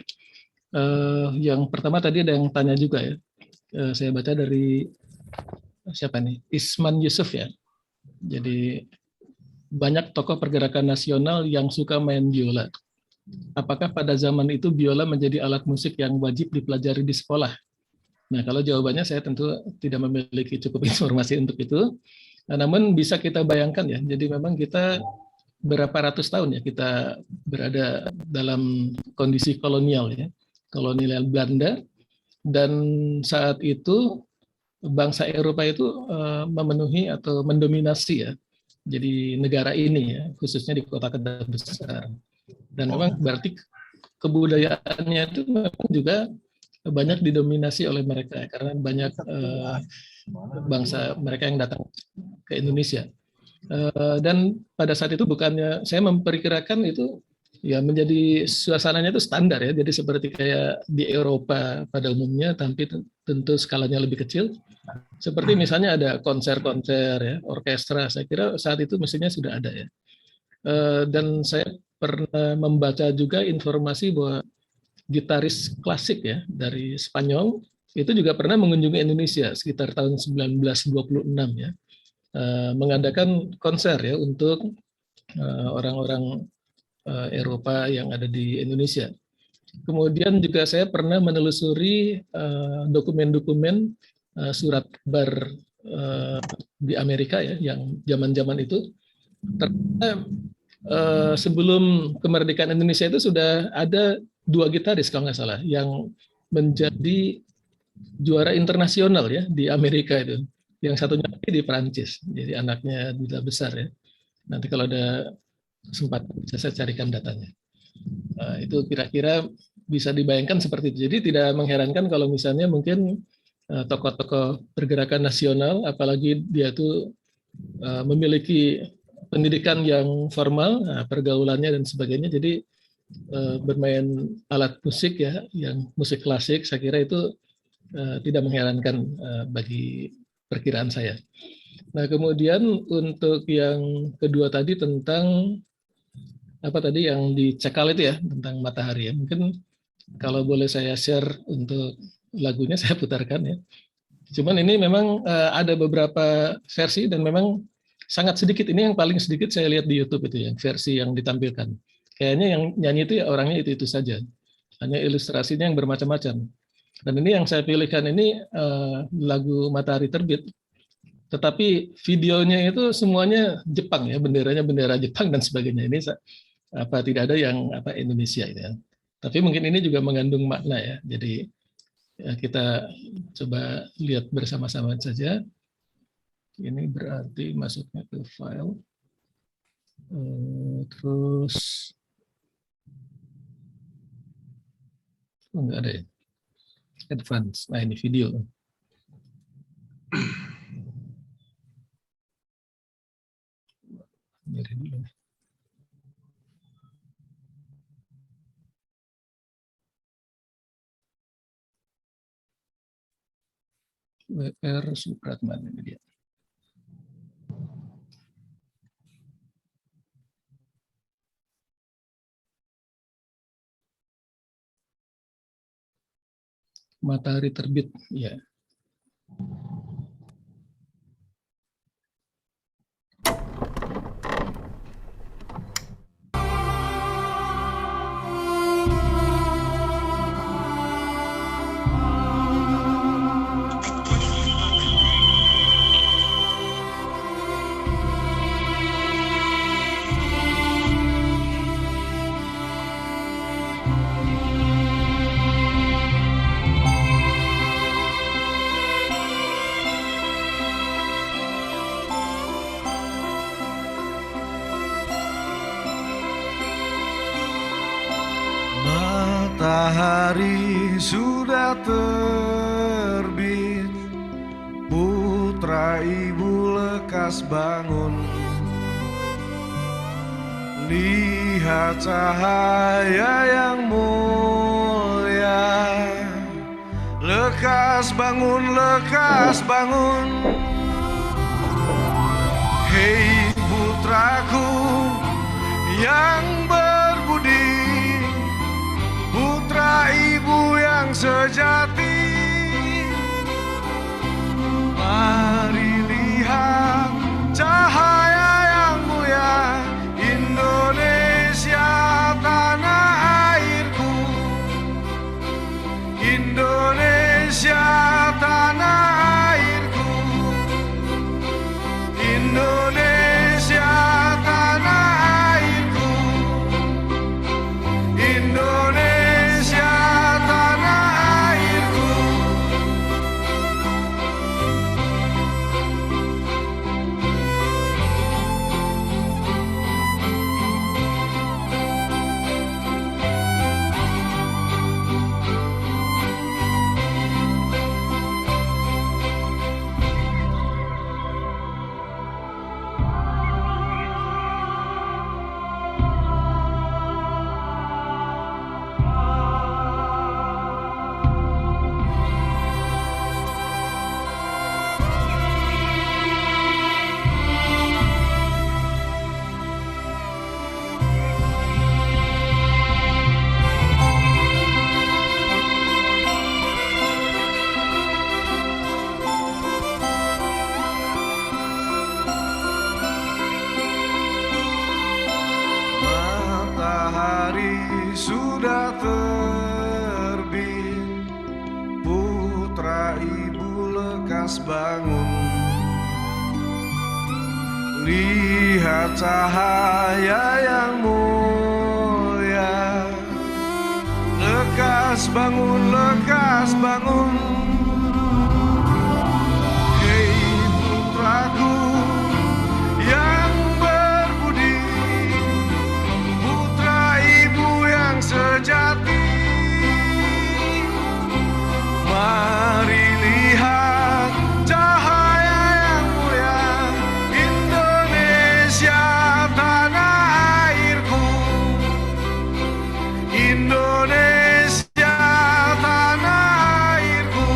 Yang pertama tadi ada yang tanya juga ya. Saya baca dari siapa nih? Isman Yusuf ya. Jadi banyak tokoh pergerakan nasional yang suka main biola. Apakah pada zaman itu biola menjadi alat musik yang wajib dipelajari di sekolah? Nah, kalau jawabannya saya tentu tidak memiliki cukup informasi untuk itu. Namun bisa kita bayangkan ya, jadi memang kita berapa ratus tahun ya kita berada dalam kondisi kolonial ya, kolonial Belanda, dan saat itu bangsa Eropa itu memenuhi atau mendominasi ya, jadi negara ini ya, khususnya di kota-kota besar. Dan memang berarti kebudayaannya itu memang juga banyak didominasi oleh mereka karena banyak bangsa mereka yang datang ke Indonesia. Dan pada saat itu bukannya saya memperkirakan itu ya menjadi suasananya itu standar ya, jadi seperti kayak di Eropa pada umumnya, tapi tentu skalanya lebih kecil. Seperti misalnya ada konser-konser ya, orkestra, saya kira saat itu mestinya sudah ada ya. Dan saya pernah membaca juga informasi bahwa gitaris klasik ya dari Spanyol itu juga pernah mengunjungi Indonesia sekitar tahun 1926 ya, mengadakan konser ya untuk orang-orang Eropa yang ada di Indonesia. Kemudian juga saya pernah menelusuri dokumen-dokumen surat kabar di Amerika ya, yang zaman-zaman itu. Ternyata sebelum kemerdekaan Indonesia itu sudah ada 2 gitaris kalau nggak salah yang menjadi juara internasional ya di Amerika itu. Yang satunya lagi di Perancis, jadi anaknya duta besar ya. Nanti kalau ada sempat bisa saya carikan datanya. Itu kira-kira bisa dibayangkan seperti itu. Jadi tidak mengherankan kalau misalnya mungkin tokoh-tokoh pergerakan nasional, apalagi dia itu memiliki pendidikan yang formal, pergaulannya dan sebagainya, jadi bermain alat musik ya, yang musik klasik, saya kira itu tidak mengherankan bagi perkiraan saya. Nah, kemudian untuk yang kedua tadi tentang apa tadi yang dicekal itu ya, tentang matahari ya. Mungkin kalau boleh saya share untuk lagunya saya putarkan ya. Cuman ini memang ada beberapa versi dan memang sangat sedikit, ini yang paling sedikit saya lihat di YouTube itu yang versi yang ditampilkan. Kayaknya yang nyanyi itu ya orangnya itu saja. Hanya ilustrasinya yang bermacam-macam. Dan ini yang saya pilihkan ini lagu Matahari Terbit. Tetapi videonya itu semuanya Jepang ya, benderanya bendera Jepang dan sebagainya. Ini tidak ada yang Indonesia ini ya. Tapi mungkin ini juga mengandung makna ya. Jadi ya, kita coba lihat bersama-sama saja. Ini berarti masuknya ke file. Terus enggak ada ya. Advance. Nah, ini video. Dari dulu. WR Supratman ini dia. Matahari Terbit ya. Matahari sudah terbit, putra ibu lekas bangun, lihat cahaya yang mulia. Lekas bangun, lekas bangun. Hei putraku yang berbudi, putra ibu yang sejati. Mari lihat cahaya yang mulia, Indonesia tanah airku, Indonesia tanah airku, Indonesia tanah airku, Indonesia tanah airku. Matahari sudah terbit, putra ibu lekas bangun, lihat cahaya yang mulia. Lekas bangun, lekas bangun. Hei putraku yang berbudi, putra ibu yang sejati. Mari lihat cahaya yang mulia, Indonesia tanah airku, Indonesia tanah airku,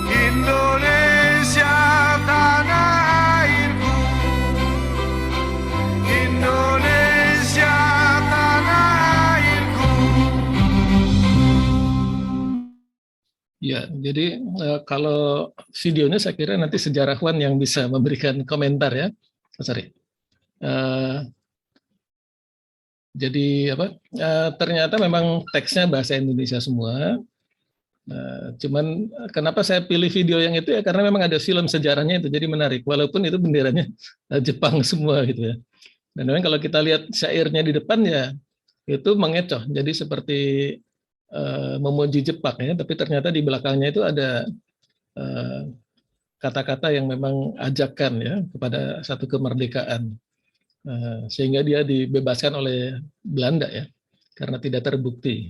Indonesia tanah airku, Indonesia tanah airku. Ya, jadi kalau videonya saya kira nanti sejarawan yang bisa memberikan komentar ya, Mas Ari. Jadi apa? Ternyata memang teksnya bahasa Indonesia semua. Cuman kenapa saya pilih video yang itu ya karena memang ada film sejarahnya itu, jadi menarik. Walaupun itu benderanya Jepang semua gitu ya. Dan memang kalau kita lihat syairnya di depan ya itu mengecoh. Jadi seperti memuji Jepang ya, tapi ternyata di belakangnya itu ada kata-kata yang memang ajakan ya kepada satu kemerdekaan, sehingga dia dibebaskan oleh Belanda ya karena tidak terbukti.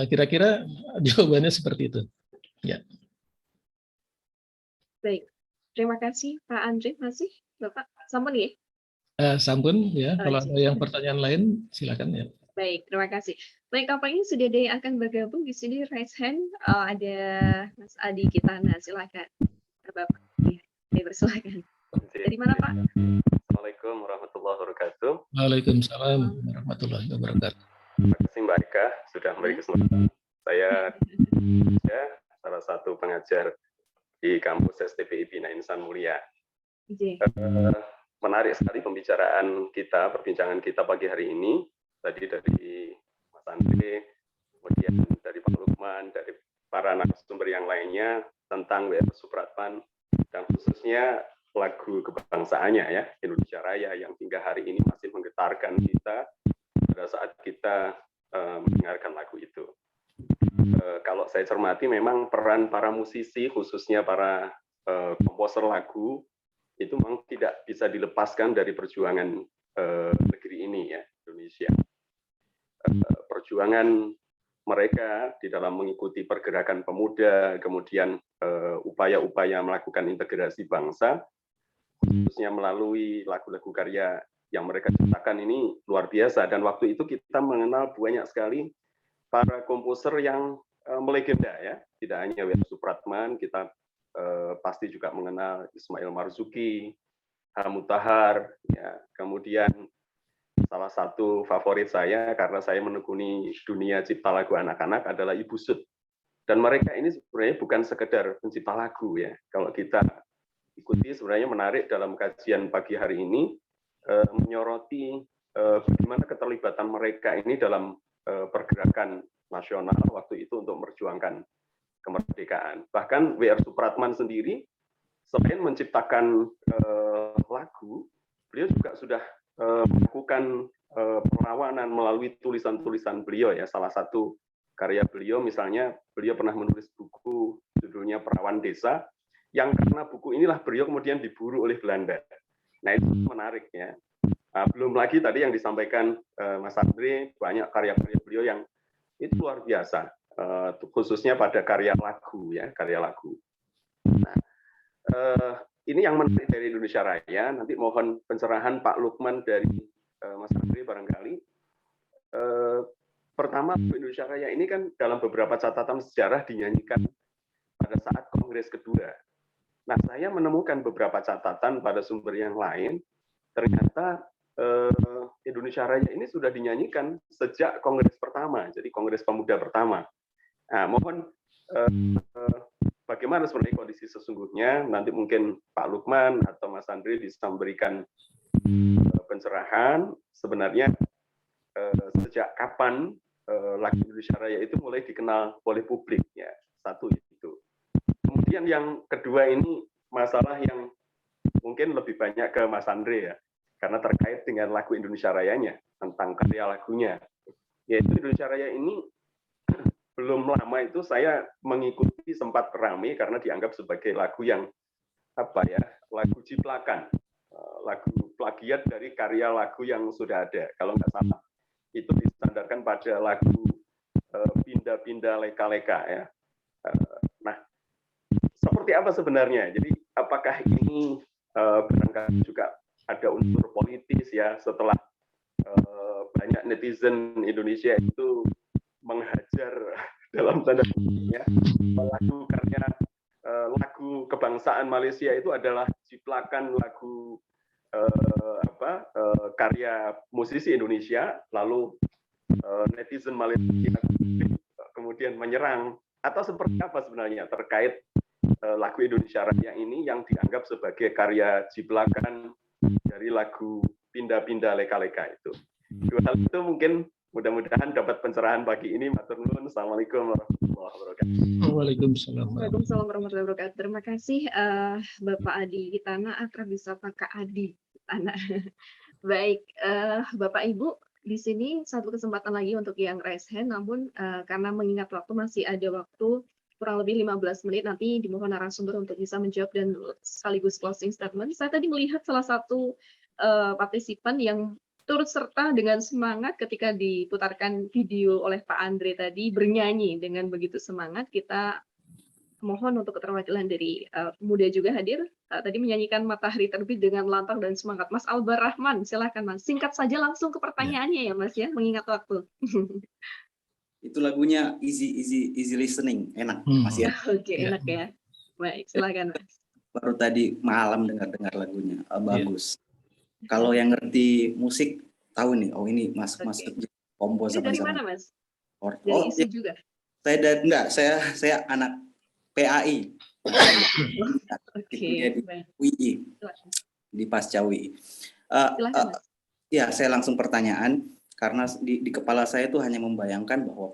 Kira-kira jawabannya seperti itu. Ya. Baik, terima kasih Pak Andre. Masih Bapak sampun ya? Sampun ya. Kalau ada yang pertanyaan lain silakan ya. Baik, terima kasih. Baik, tampaknya sudah ada yang akan bergabung di sini, raise hand. Ada Mas Adi Kitana, silakan. Bapak, ya, silakan. Dari mana Pak? Assalamualaikum warahmatullahi wabarakatuh. Waalaikumsalam warahmatullahi wabarakatuh. Terima kasih Mbak Ika sudah memberi kesempatan. Saya salah satu pengajar di kampus STPI Bina Insan Mulia. Menarik sekali perbincangan kita pagi hari ini. Tadi dari Mas Andre, kemudian dari Pak Lukman, dari para narasumber yang lainnya tentang W.R. Supratman, dan khususnya lagu kebangsaannya ya, Indonesia Raya, yang hingga hari ini masih menggetarkan kita pada saat kita mendengarkan lagu itu. Kalau saya cermati memang peran para musisi, khususnya para komposer lagu, itu memang tidak bisa dilepaskan dari perjuangan negeri ini ya, Indonesia. Perjuangan mereka di dalam mengikuti pergerakan pemuda, kemudian upaya-upaya melakukan integrasi bangsa, khususnya melalui lagu-lagu karya yang mereka ciptakan ini luar biasa. Dan waktu itu kita mengenal banyak sekali para komposer yang melegenda ya, tidak hanya W.R. Supratman, kita pasti juga mengenal Ismail Marzuki, H. Mutahar, ya, kemudian salah satu favorit saya karena saya menekuni dunia cipta lagu anak-anak adalah Ibu Sud. Dan mereka ini sebenarnya bukan sekedar pencipta lagu ya. Kalau kita ikuti sebenarnya menarik dalam kajian pagi hari ini menyoroti bagaimana keterlibatan mereka ini dalam pergerakan nasional waktu itu untuk memperjuangkan kemerdekaan. Bahkan W.R. Supratman sendiri selain menciptakan lagu, beliau juga sudah melakukan perlawanan melalui tulisan-tulisan beliau ya. Salah satu karya beliau misalnya beliau pernah menulis buku judulnya Perawan Desa, yang karena buku inilah beliau kemudian diburu oleh Belanda. Nah itu menarik ya. Belum lagi tadi yang disampaikan Mas Andre, banyak karya-karya beliau yang itu luar biasa, khususnya pada karya lagu ya, karya lagu. Nah, ini yang menarik dari Indonesia Raya. Nanti mohon pencerahan Pak Lukman dari Mas Andre barangkali. Pertama, Indonesia Raya ini kan dalam beberapa catatan sejarah dinyanyikan pada saat Kongres kedua. Nah, saya menemukan beberapa catatan pada sumber yang lain, ternyata Indonesia Raya ini sudah dinyanyikan sejak Kongres pertama, jadi Kongres Pemuda pertama. Nah, mohon bagaimana sebenarnya kondisi sesungguhnya, nanti mungkin Pak Lukman atau Mas Andre bisa memberikan pencerahan sebenarnya sejak kapan lagu Indonesia Raya itu mulai dikenal oleh publik ya. Satu itu. Kemudian yang kedua ini masalah yang mungkin lebih banyak ke Mas Andre ya, karena terkait dengan lagu Indonesia Rayanya, tentang karya lagunya. Yaitu Indonesia Raya ini belum lama itu saya mengikuti sempat ramai karena dianggap sebagai lagu yang apa ya, lagu jiplakan, lagu plagiat dari karya lagu yang sudah ada. Kalau nggak salah itu disandarkan pada lagu Pindah-Pindah Leka-Leka ya. Nah, seperti apa sebenarnya? Jadi apakah ini barangkali juga ada unsur politis ya, setelah banyak netizen Indonesia itu menghajar dalam tanda kutip ya, lagu karya lagu kebangsaan Malaysia itu adalah jiplakan lagu karya musisi Indonesia, lalu netizen Malaysia kemudian menyerang, atau seperti apa sebenarnya terkait lagu Indonesia Raya ini yang dianggap sebagai karya jiplakan dari lagu Pindah-Pindah Leka-Leka itu. Dua hal itu mungkin mudah-mudahan dapat pencerahan pagi ini. Matur nuwun. Assalamualaikum warahmatullahi wabarakatuh. Waalaikumsalam. Waalaikumsalam warahmatullahi wabarakatuh. Terima kasih Bapak Adi Kitana, akrab disapa Kak Adi Kitana. Baik, Bapak Ibu, di sini satu kesempatan lagi untuk yang raise hand, namun karena mengingat waktu masih ada waktu kurang lebih 15 menit, nanti dimohon narasumber untuk bisa menjawab dan sekaligus closing statement. Saya tadi melihat salah satu partisipan yang turut serta dengan semangat ketika diputarkan video oleh Pak Andre tadi, bernyanyi dengan begitu semangat. Kita mohon untuk keterwakilan dari pemuda juga hadir, tadi menyanyikan Matahari Terbit dengan lantang dan semangat. Mas Albar Rahman, silahkan Mas, singkat saja langsung ke pertanyaannya ya Mas ya, mengingat waktu. Itu lagunya easy listening, enak Mas ya. Oke, enak ya. Baik, silakan Mas. Baru tadi malam dengar lagunya, bagus. Kalau yang ngerti musik tahu nih, oh ini masuk kompos sama-sama. Dari mana Mas? Dari ISI juga? Saya anak PAI. Di UI, di Pasca UI. Ya, saya langsung pertanyaan karena di kepala saya itu hanya membayangkan bahwa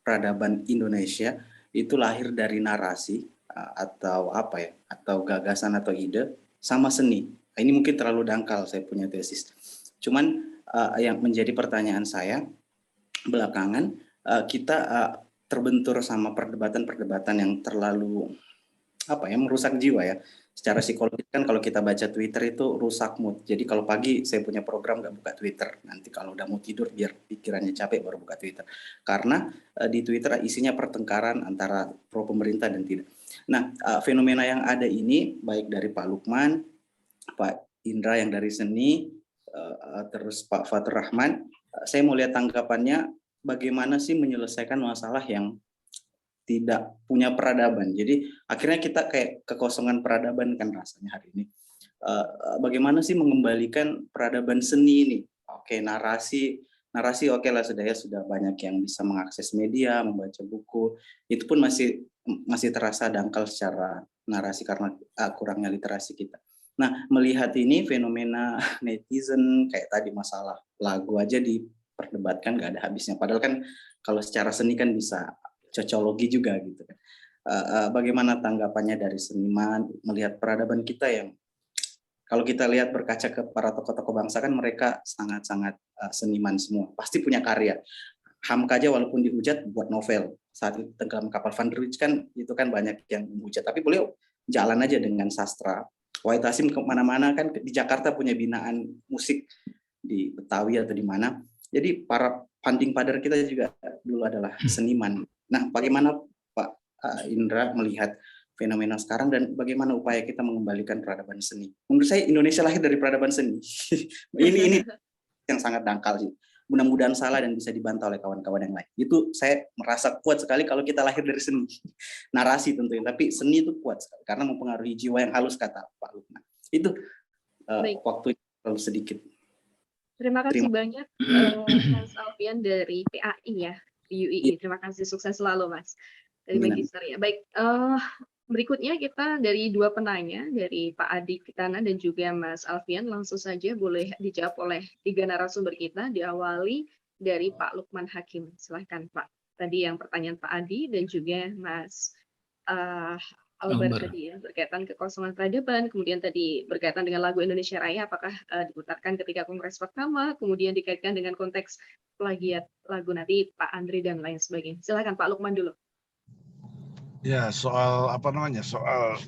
peradaban Indonesia itu lahir dari narasi atau apa ya, atau gagasan atau ide sama seni. Ini mungkin terlalu dangkal saya punya tesis. Cuman yang menjadi pertanyaan saya belakangan kita terbentur sama perdebatan yang terlalu merusak jiwa ya. Secara psikologis kan kalau kita baca Twitter itu rusak mood. Jadi kalau pagi saya punya program nggak buka Twitter. Nanti kalau udah mau tidur biar pikirannya capek baru buka Twitter. Karena di Twitter isinya pertengkaran antara pro pemerintah dan tidak. Nah, fenomena yang ada ini baik dari Pak Lukman, Pak Indra yang dari seni, terus Pak Fatur Rahman, saya mau lihat tanggapannya bagaimana sih menyelesaikan masalah yang tidak punya peradaban. Jadi akhirnya kita kayak kekosongan peradaban kan rasanya hari ini. Bagaimana sih mengembalikan peradaban seni ini? Oke, narasi oke lah sudah banyak yang bisa mengakses media, membaca buku. Itu pun masih terasa dangkal secara narasi karena kurangnya literasi kita. Nah, melihat ini fenomena netizen kayak tadi masalah lagu aja diperdebatkan nggak ada habisnya. Padahal kan kalau secara seni kan bisa cocologi juga gitu kan. Bagaimana tanggapannya dari seniman melihat peradaban kita yang kalau kita lihat berkaca ke para tokoh-tokoh bangsa kan mereka sangat-sangat seniman semua, pasti punya karya. Hamka aja walaupun dihujat buat novel. Saat itu tenggelam kapal Van der Wijk kan itu kan banyak yang menghujat, tapi beliau jalan aja dengan sastra. Wahid Hasyim kemana-mana kan di Jakarta punya binaan musik di Betawi atau di mana. Jadi para panding padar kita juga dulu adalah seniman. Nah, bagaimana Pak Indra melihat fenomena sekarang dan bagaimana upaya kita mengembalikan peradaban seni? Menurut saya Indonesia lahir dari peradaban seni. ini yang sangat dangkal sih. Mudah-mudahan salah dan bisa dibantah oleh kawan-kawan yang lain. Itu saya merasa kuat sekali kalau kita lahir dari seni. Narasi tentunya, tapi seni itu kuat sekali karena mempengaruhi jiwa yang halus kata Pak Lukman. Itu waktu terlalu sedikit. Terima kasih banyak Mas Alfian dari PAI ya, UII. Terima kasih, sukses selalu Mas. Dari Magister ya. Baik, berikutnya kita dari dua penanya, dari Pak Adi Kitana dan juga Mas Alfian. Langsung saja boleh dijawab oleh tiga narasumber kita, diawali dari Pak Lukman Hakim. Silahkan Pak. Tadi yang pertanyaan Pak Adi dan juga Mas Albert tadi ya, berkaitan kekosongan peradaban, kemudian tadi berkaitan dengan lagu Indonesia Raya, apakah diputarkan ketika Kongres pertama, kemudian dikaitkan dengan konteks plagiat lagu nanti Pak Andri dan lain sebagainya. Silakan Pak Lukman dulu. Ya, soal soal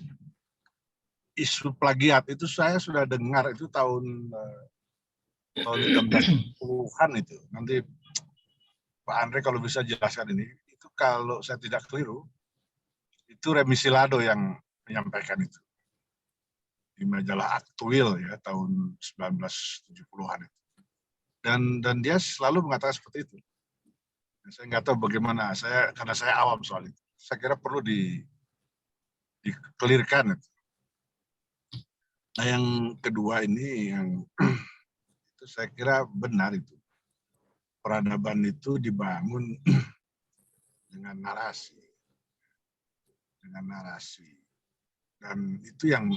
isu plagiat itu saya sudah dengar itu tahun 1990-an itu. Nanti Pak Andre kalau bisa jelaskan ini. Itu kalau saya tidak keliru, itu Remi Silado yang menyampaikan itu di majalah Aktuil ya tahun 1970-an itu. Dan dia selalu mengatakan seperti itu. Saya nggak tahu bagaimana, karena saya awam soal itu. Saya kira perlu dikelirkan. Nah, yang kedua ini yang itu saya kira benar itu. Peradaban itu dibangun dengan narasi. Dan itu yang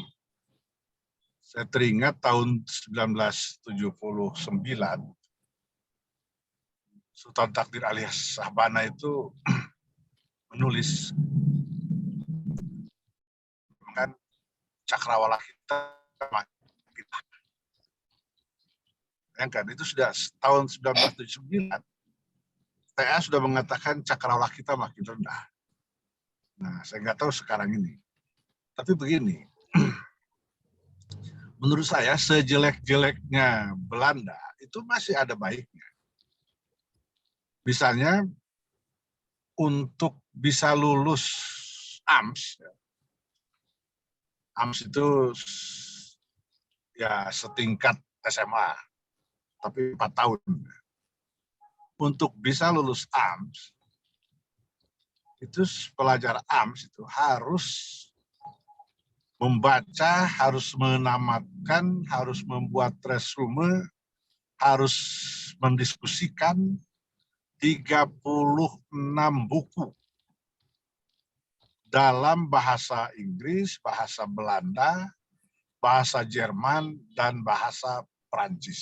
saya teringat tahun 1979 Sultan Takdir alias Sabana itu menulis kan cakrawala kita. Bayangkan itu sudah tahun 1979 TA sudah mengatakan cakrawala kita makin rendah. Nah, saya nggak tahu sekarang ini. Tapi begini, menurut saya sejelek-jeleknya Belanda itu masih ada baiknya. Misalnya untuk bisa lulus AMS, AMS itu ya setingkat SMA, tapi 4 tahun. Untuk bisa lulus AMS, itu pelajar AMS itu harus membaca, harus menamatkan, harus membuat resume, harus mendiskusikan 36 buku dalam bahasa Inggris, bahasa Belanda, bahasa Jerman, dan bahasa Prancis.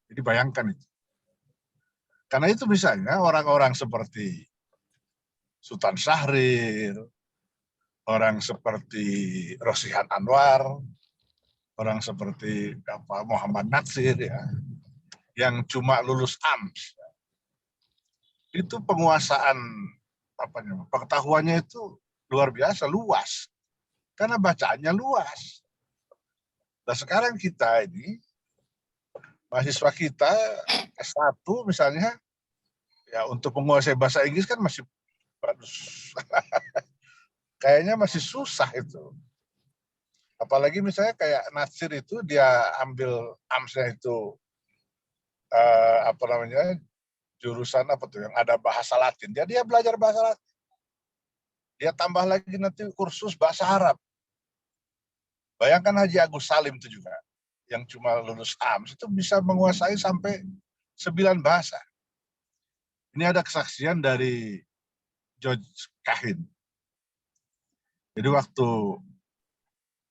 Jadi bayangkan itu. Karena itu misalnya orang-orang seperti Sultan Syahrir, orang seperti Rosihan Anwar, orang seperti Muhammad Natsir ya, yang cuma lulus AMS, itu penguasaan pengetahuannya itu luar biasa luas. Karena bacaannya luas. Nah sekarang kita ini, mahasiswa kita S1 misalnya, ya untuk menguasai bahasa Inggris kan masih kayaknya masih susah itu. Apalagi misalnya kayak Natsir itu dia ambil AMS-nya itu apa namanya jurusan apa tuh yang ada bahasa Latin. Jadi dia belajar bahasa Latin. Dia tambah lagi nanti kursus bahasa Arab. Bayangkan Haji Agus Salim itu juga, yang cuma lulus AMS itu bisa menguasai sampai 9 bahasa. Ini ada kesaksian dari George Cahin. Jadi waktu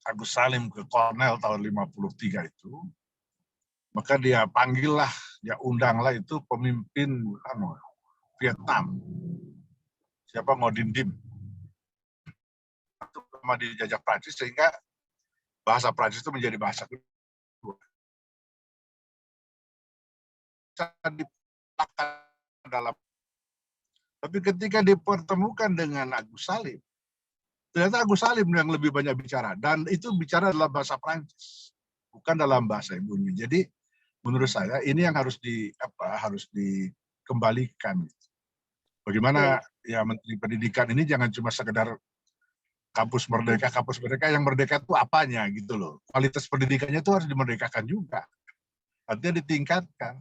Agus Salim ke Cornell tahun 53 itu, maka dia panggillah, dia undanglah itu pemimpin Vietnam. Siapa Ngo Dinh Diem. Itu sama dijajah Prancis sehingga bahasa Prancis itu menjadi bahasa kedua. Tapi ketika dipertemukan dengan Agus Salim, ternyata Agus Salim yang lebih banyak bicara, dan itu bicara dalam bahasa Prancis, bukan dalam bahasa ibunya. Jadi menurut saya ini yang harus dikembalikan. Bagaimana ya Menteri Pendidikan ini jangan cuma sekedar kampus merdeka yang merdeka itu apanya gitu loh. Kualitas pendidikannya itu harus dimerdekakan juga. Artinya ditingkatkan.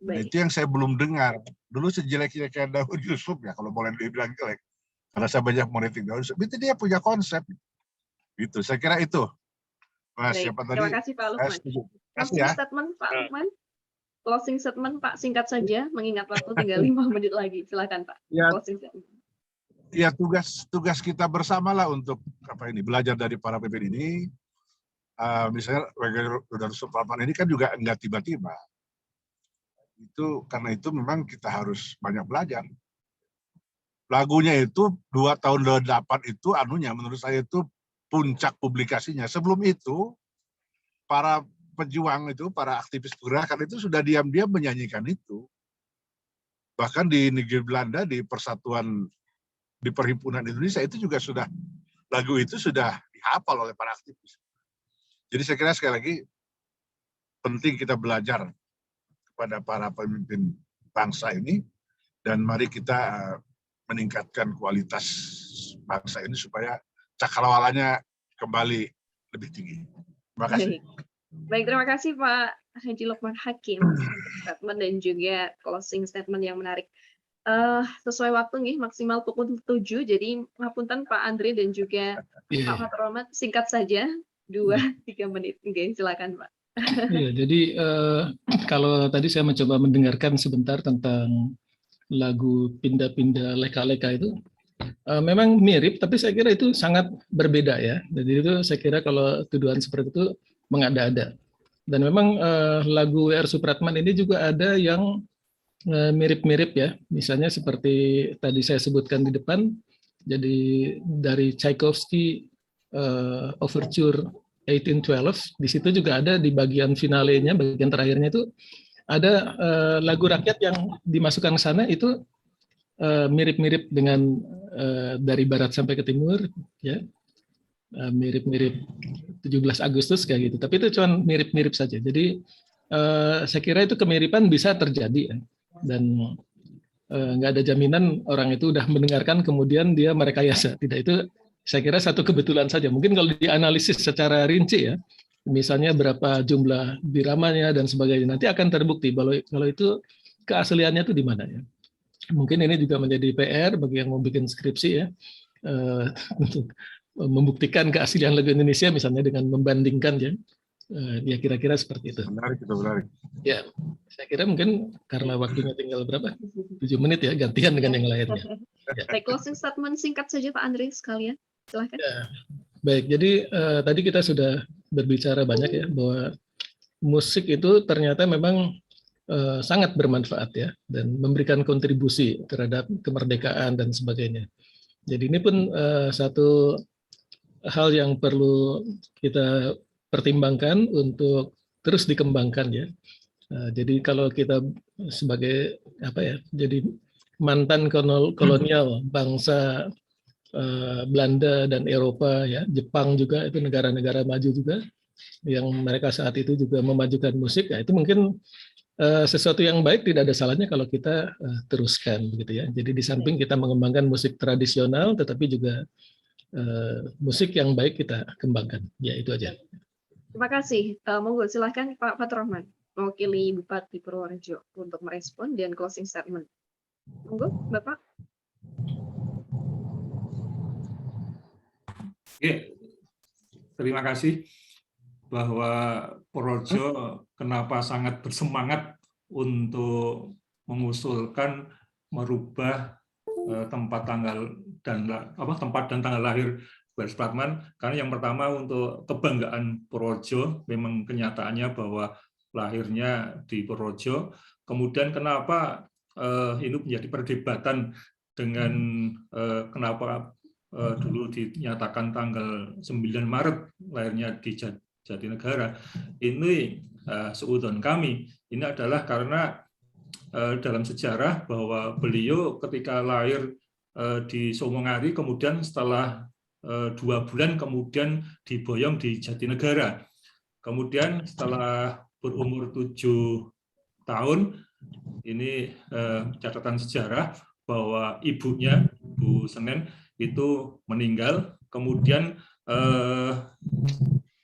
Nah, itu yang saya belum dengar. Dulu sejelek-jeleknya Daud Yusuf ya, kalau boleh dibilang jelek. Karena saya banyak mengkritik Daud Yusuf, itu dia punya konsep. Gitu, saya kira itu. Mas, siapa tadi? Terima kasih Pak Lukman. Closing statement Pak Lukman. Closing statement Pak, singkat saja, mengingat waktu tinggal 5 menit lagi. Silakan Pak. Ya. Closing statement. Ya tugas kita bersamalah untuk belajar dari para pemimpin ini. Misalnya Darus Supratman ini kan juga enggak tiba-tiba. Itu karena itu memang kita harus banyak belajar. Lagunya itu 2 tahun 8 itu menurut saya itu puncak publikasinya. Sebelum itu para pejuang itu, para aktivis gerakan itu sudah diam-diam menyanyikan itu. Bahkan di negeri Belanda di Persatuan di Perhimpunan Indonesia itu juga sudah lagu itu sudah dihafal oleh para aktivis. Jadi saya kira sekali lagi penting kita belajar kepada para pemimpin bangsa ini dan mari kita meningkatkan kualitas bangsa ini supaya cakrawalanya kembali lebih tinggi. Terima kasih. Baik, terima kasih Pak Haji Lukman Hakim statement dan juga closing statement yang menarik. Sesuai waktu nih maksimal pukul 7, jadi ngapunten Pak Andre dan juga Pak Fatur Rahmat, singkat saja 2-3 menit. Oke, silakan Pak. Iya, jadi kalau tadi saya mencoba mendengarkan sebentar tentang lagu Pindah-Pindah Leka-Leka itu, memang mirip, tapi saya kira itu sangat berbeda ya. Jadi itu saya kira kalau tuduhan seperti itu mengada-ada. Dan memang lagu W.R. Supratman ini juga ada yang mirip-mirip ya, misalnya seperti tadi saya sebutkan di depan, jadi dari Tchaikovsky Overture 1812, di situ juga ada di bagian finalenya, bagian terakhirnya itu ada lagu rakyat yang dimasukkan ke sana itu mirip-mirip dengan dari barat sampai ke timur, ya mirip-mirip 17 Agustus kayak gitu, tapi itu cuma mirip-mirip saja. Jadi saya kira itu kemiripan bisa terjadi ya. Dan nggak ada jaminan orang itu udah mendengarkan kemudian dia merekayasa. Tidak, itu saya kira satu kebetulan saja. Mungkin kalau dianalisis secara rinci ya, misalnya berapa jumlah biramanya dan sebagainya, nanti akan terbukti kalau itu keasliannya itu di mana ya. Mungkin ini juga menjadi PR bagi yang mau bikin skripsi ya, untuk membuktikan keaslian lagu Indonesia misalnya dengan membandingkan ya. Ya kira-kira seperti itu. Menarik, itu menarik. Ya, saya kira mungkin karena waktunya tinggal berapa? 7 menit ya, gantian dengan yang lainnya. Ya. Baik, closing statement singkat saja Pak Andre sekalian. Silahkan. Ya. Baik, jadi tadi kita sudah berbicara banyak ya, bahwa musik itu ternyata memang sangat bermanfaat ya, dan memberikan kontribusi terhadap kemerdekaan dan sebagainya. Jadi ini pun satu hal yang perlu kita pertimbangkan untuk terus dikembangkan ya. Jadi kalau kita sebagai jadi mantan kolonial bangsa Belanda dan Eropa, ya, Jepang juga, itu negara-negara maju juga yang mereka saat itu juga memajukan musik. Ya, itu mungkin sesuatu yang baik, tidak ada salahnya kalau kita teruskan, begitu ya. Jadi di samping kita mengembangkan musik tradisional, tetapi juga musik yang baik kita kembangkan. Ya, itu aja. Terima kasih. Monggo silahkan Pak Fatur Rahman, mewakili Bupati Purworejo untuk merespon dan closing statement. Monggo, Bapak. Oke, terima kasih bahwa Purworejo kenapa sangat bersemangat untuk mengusulkan merubah tempat dan tanggal lahir WR Supratman, karena yang pertama untuk kebanggaan Purworejo, memang kenyataannya bahwa lahirnya di Purworejo. Kemudian kenapa ini menjadi perdebatan dengan kenapa dulu dinyatakan tanggal 9 Maret lahirnya di Jatinegara. Ini seudon kami, ini adalah karena dalam sejarah bahwa beliau ketika lahir di Somongari, kemudian setelah 2 bulan kemudian diboyong di Jatinegara. Kemudian setelah berumur 7 tahun, ini catatan sejarah bahwa ibunya, Bu Senen, itu meninggal. Kemudian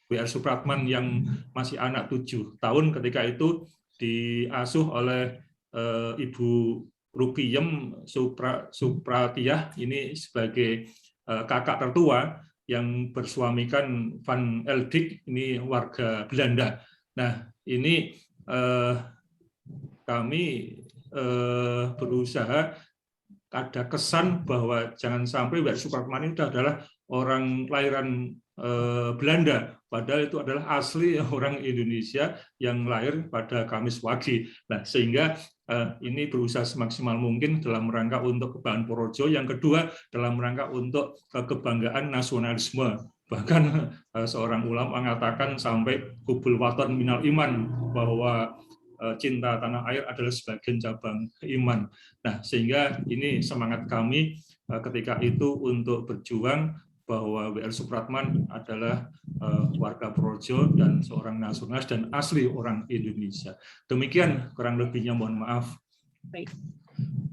WR Supratman yang masih anak 7 tahun ketika itu diasuh oleh Ibu Rukiyem Supratiah, ini sebagai kakak tertua yang bersuamikan Van Eldik, ini warga Belanda. Nah, ini kami berusaha ada kesan bahwa jangan sampai WR Supratman itu adalah orang kelahiran Belanda, padahal itu adalah asli orang Indonesia yang lahir pada Kamis Wage. Nah, sehingga ini berusaha semaksimal mungkin dalam rangka untuk kebanggaan Purworejo. Yang kedua, dalam rangka untuk kebanggaan nasionalisme. Bahkan seorang ulama mengatakan sampai hubul waton minal iman, bahwa cinta tanah air adalah sebagian cabang iman. Nah, sehingga ini semangat kami ketika itu untuk berjuang bahwa WR Supratman adalah warga Purworejo dan seorang nasionalis dan asli orang Indonesia. Demikian kurang lebihnya, mohon maaf. Baik.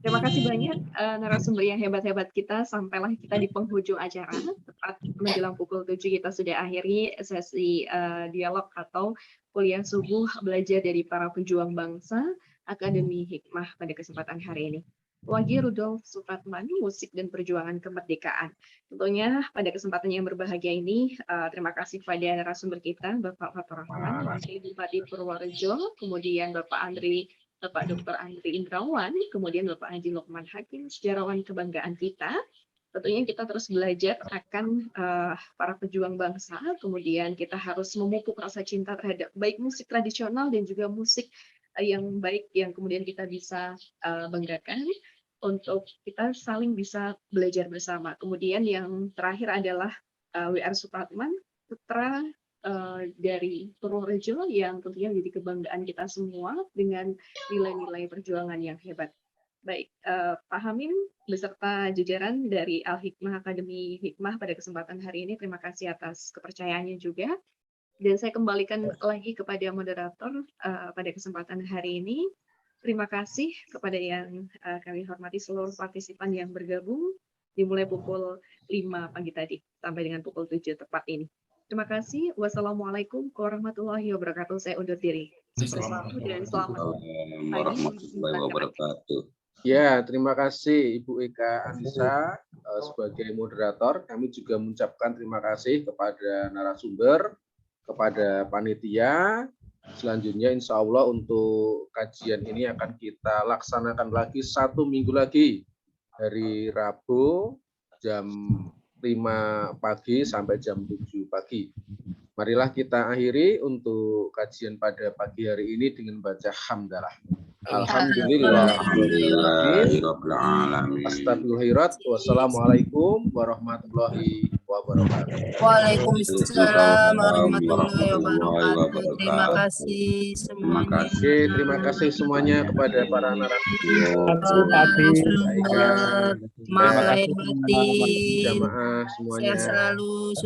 Terima kasih banyak narasumber yang hebat-hebat kita. Sampailah kita di penghujung acara. Tepat menjelang pukul 7 kita sudah akhiri sesi dialog atau kuliah subuh belajar dari para pejuang bangsa Akademi Hikmah pada kesempatan hari ini. Wage Rudolf Supratman, musik dan perjuangan kemerdekaan. Tentunya pada kesempatan yang berbahagia ini, terima kasih kepada narasumber kita, Bapak Fatur Rahman, Wakil Bupati Purworejo, kemudian Bapak Dr. Andri Indrawan, kemudian Bapak Haji Lukman Hakim, sejarawan kebanggaan kita. Tentunya kita terus belajar akan para pejuang bangsa, kemudian kita harus memupuk rasa cinta terhadap baik musik tradisional dan juga musik yang baik yang kemudian kita bisa banggakan, untuk kita saling bisa belajar bersama. Kemudian yang terakhir adalah WR Supratman, putra dari Purworejo yang tentunya menjadi kebanggaan kita semua dengan nilai-nilai perjuangan yang hebat. Baik, Pak Hamim beserta jajaran dari Al-Hikmah Akademi Hikmah pada kesempatan hari ini, terima kasih atas kepercayaannya juga. Dan saya kembalikan lagi kepada moderator pada kesempatan hari ini. Terima kasih kepada yang kami hormati seluruh partisipan yang bergabung dimulai pukul 5 pagi tadi sampai dengan pukul 7 tepat ini. Terima kasih. Wassalamualaikum warahmatullahi wabarakatuh. Saya undur diri. Sukses selalu dan selamat warahmatullahi wabarakatuh. Ya, terima kasih Ibu Eka Anissa sebagai moderator. Kami juga mengucapkan terima kasih kepada narasumber, kepada panitia. Selanjutnya insya Allah untuk kajian ini akan kita laksanakan lagi 1 minggu lagi, dari Rabu jam 5 pagi sampai jam 7 pagi. Marilah kita akhiri untuk kajian pada pagi hari ini dengan baca hamdalah. Alhamdulillah. Astagfirullahaladzim. Wassalamualaikum warahmatullahi wabarakatuh. wabarakatuh. Waalaikumsalam warahmatullahi wabarakatuh. Terima kasih semuanya. Terima kasih semuanya kepada para narasumber, Maaf lahir batin. jamaah semuanya. Sehat selalu.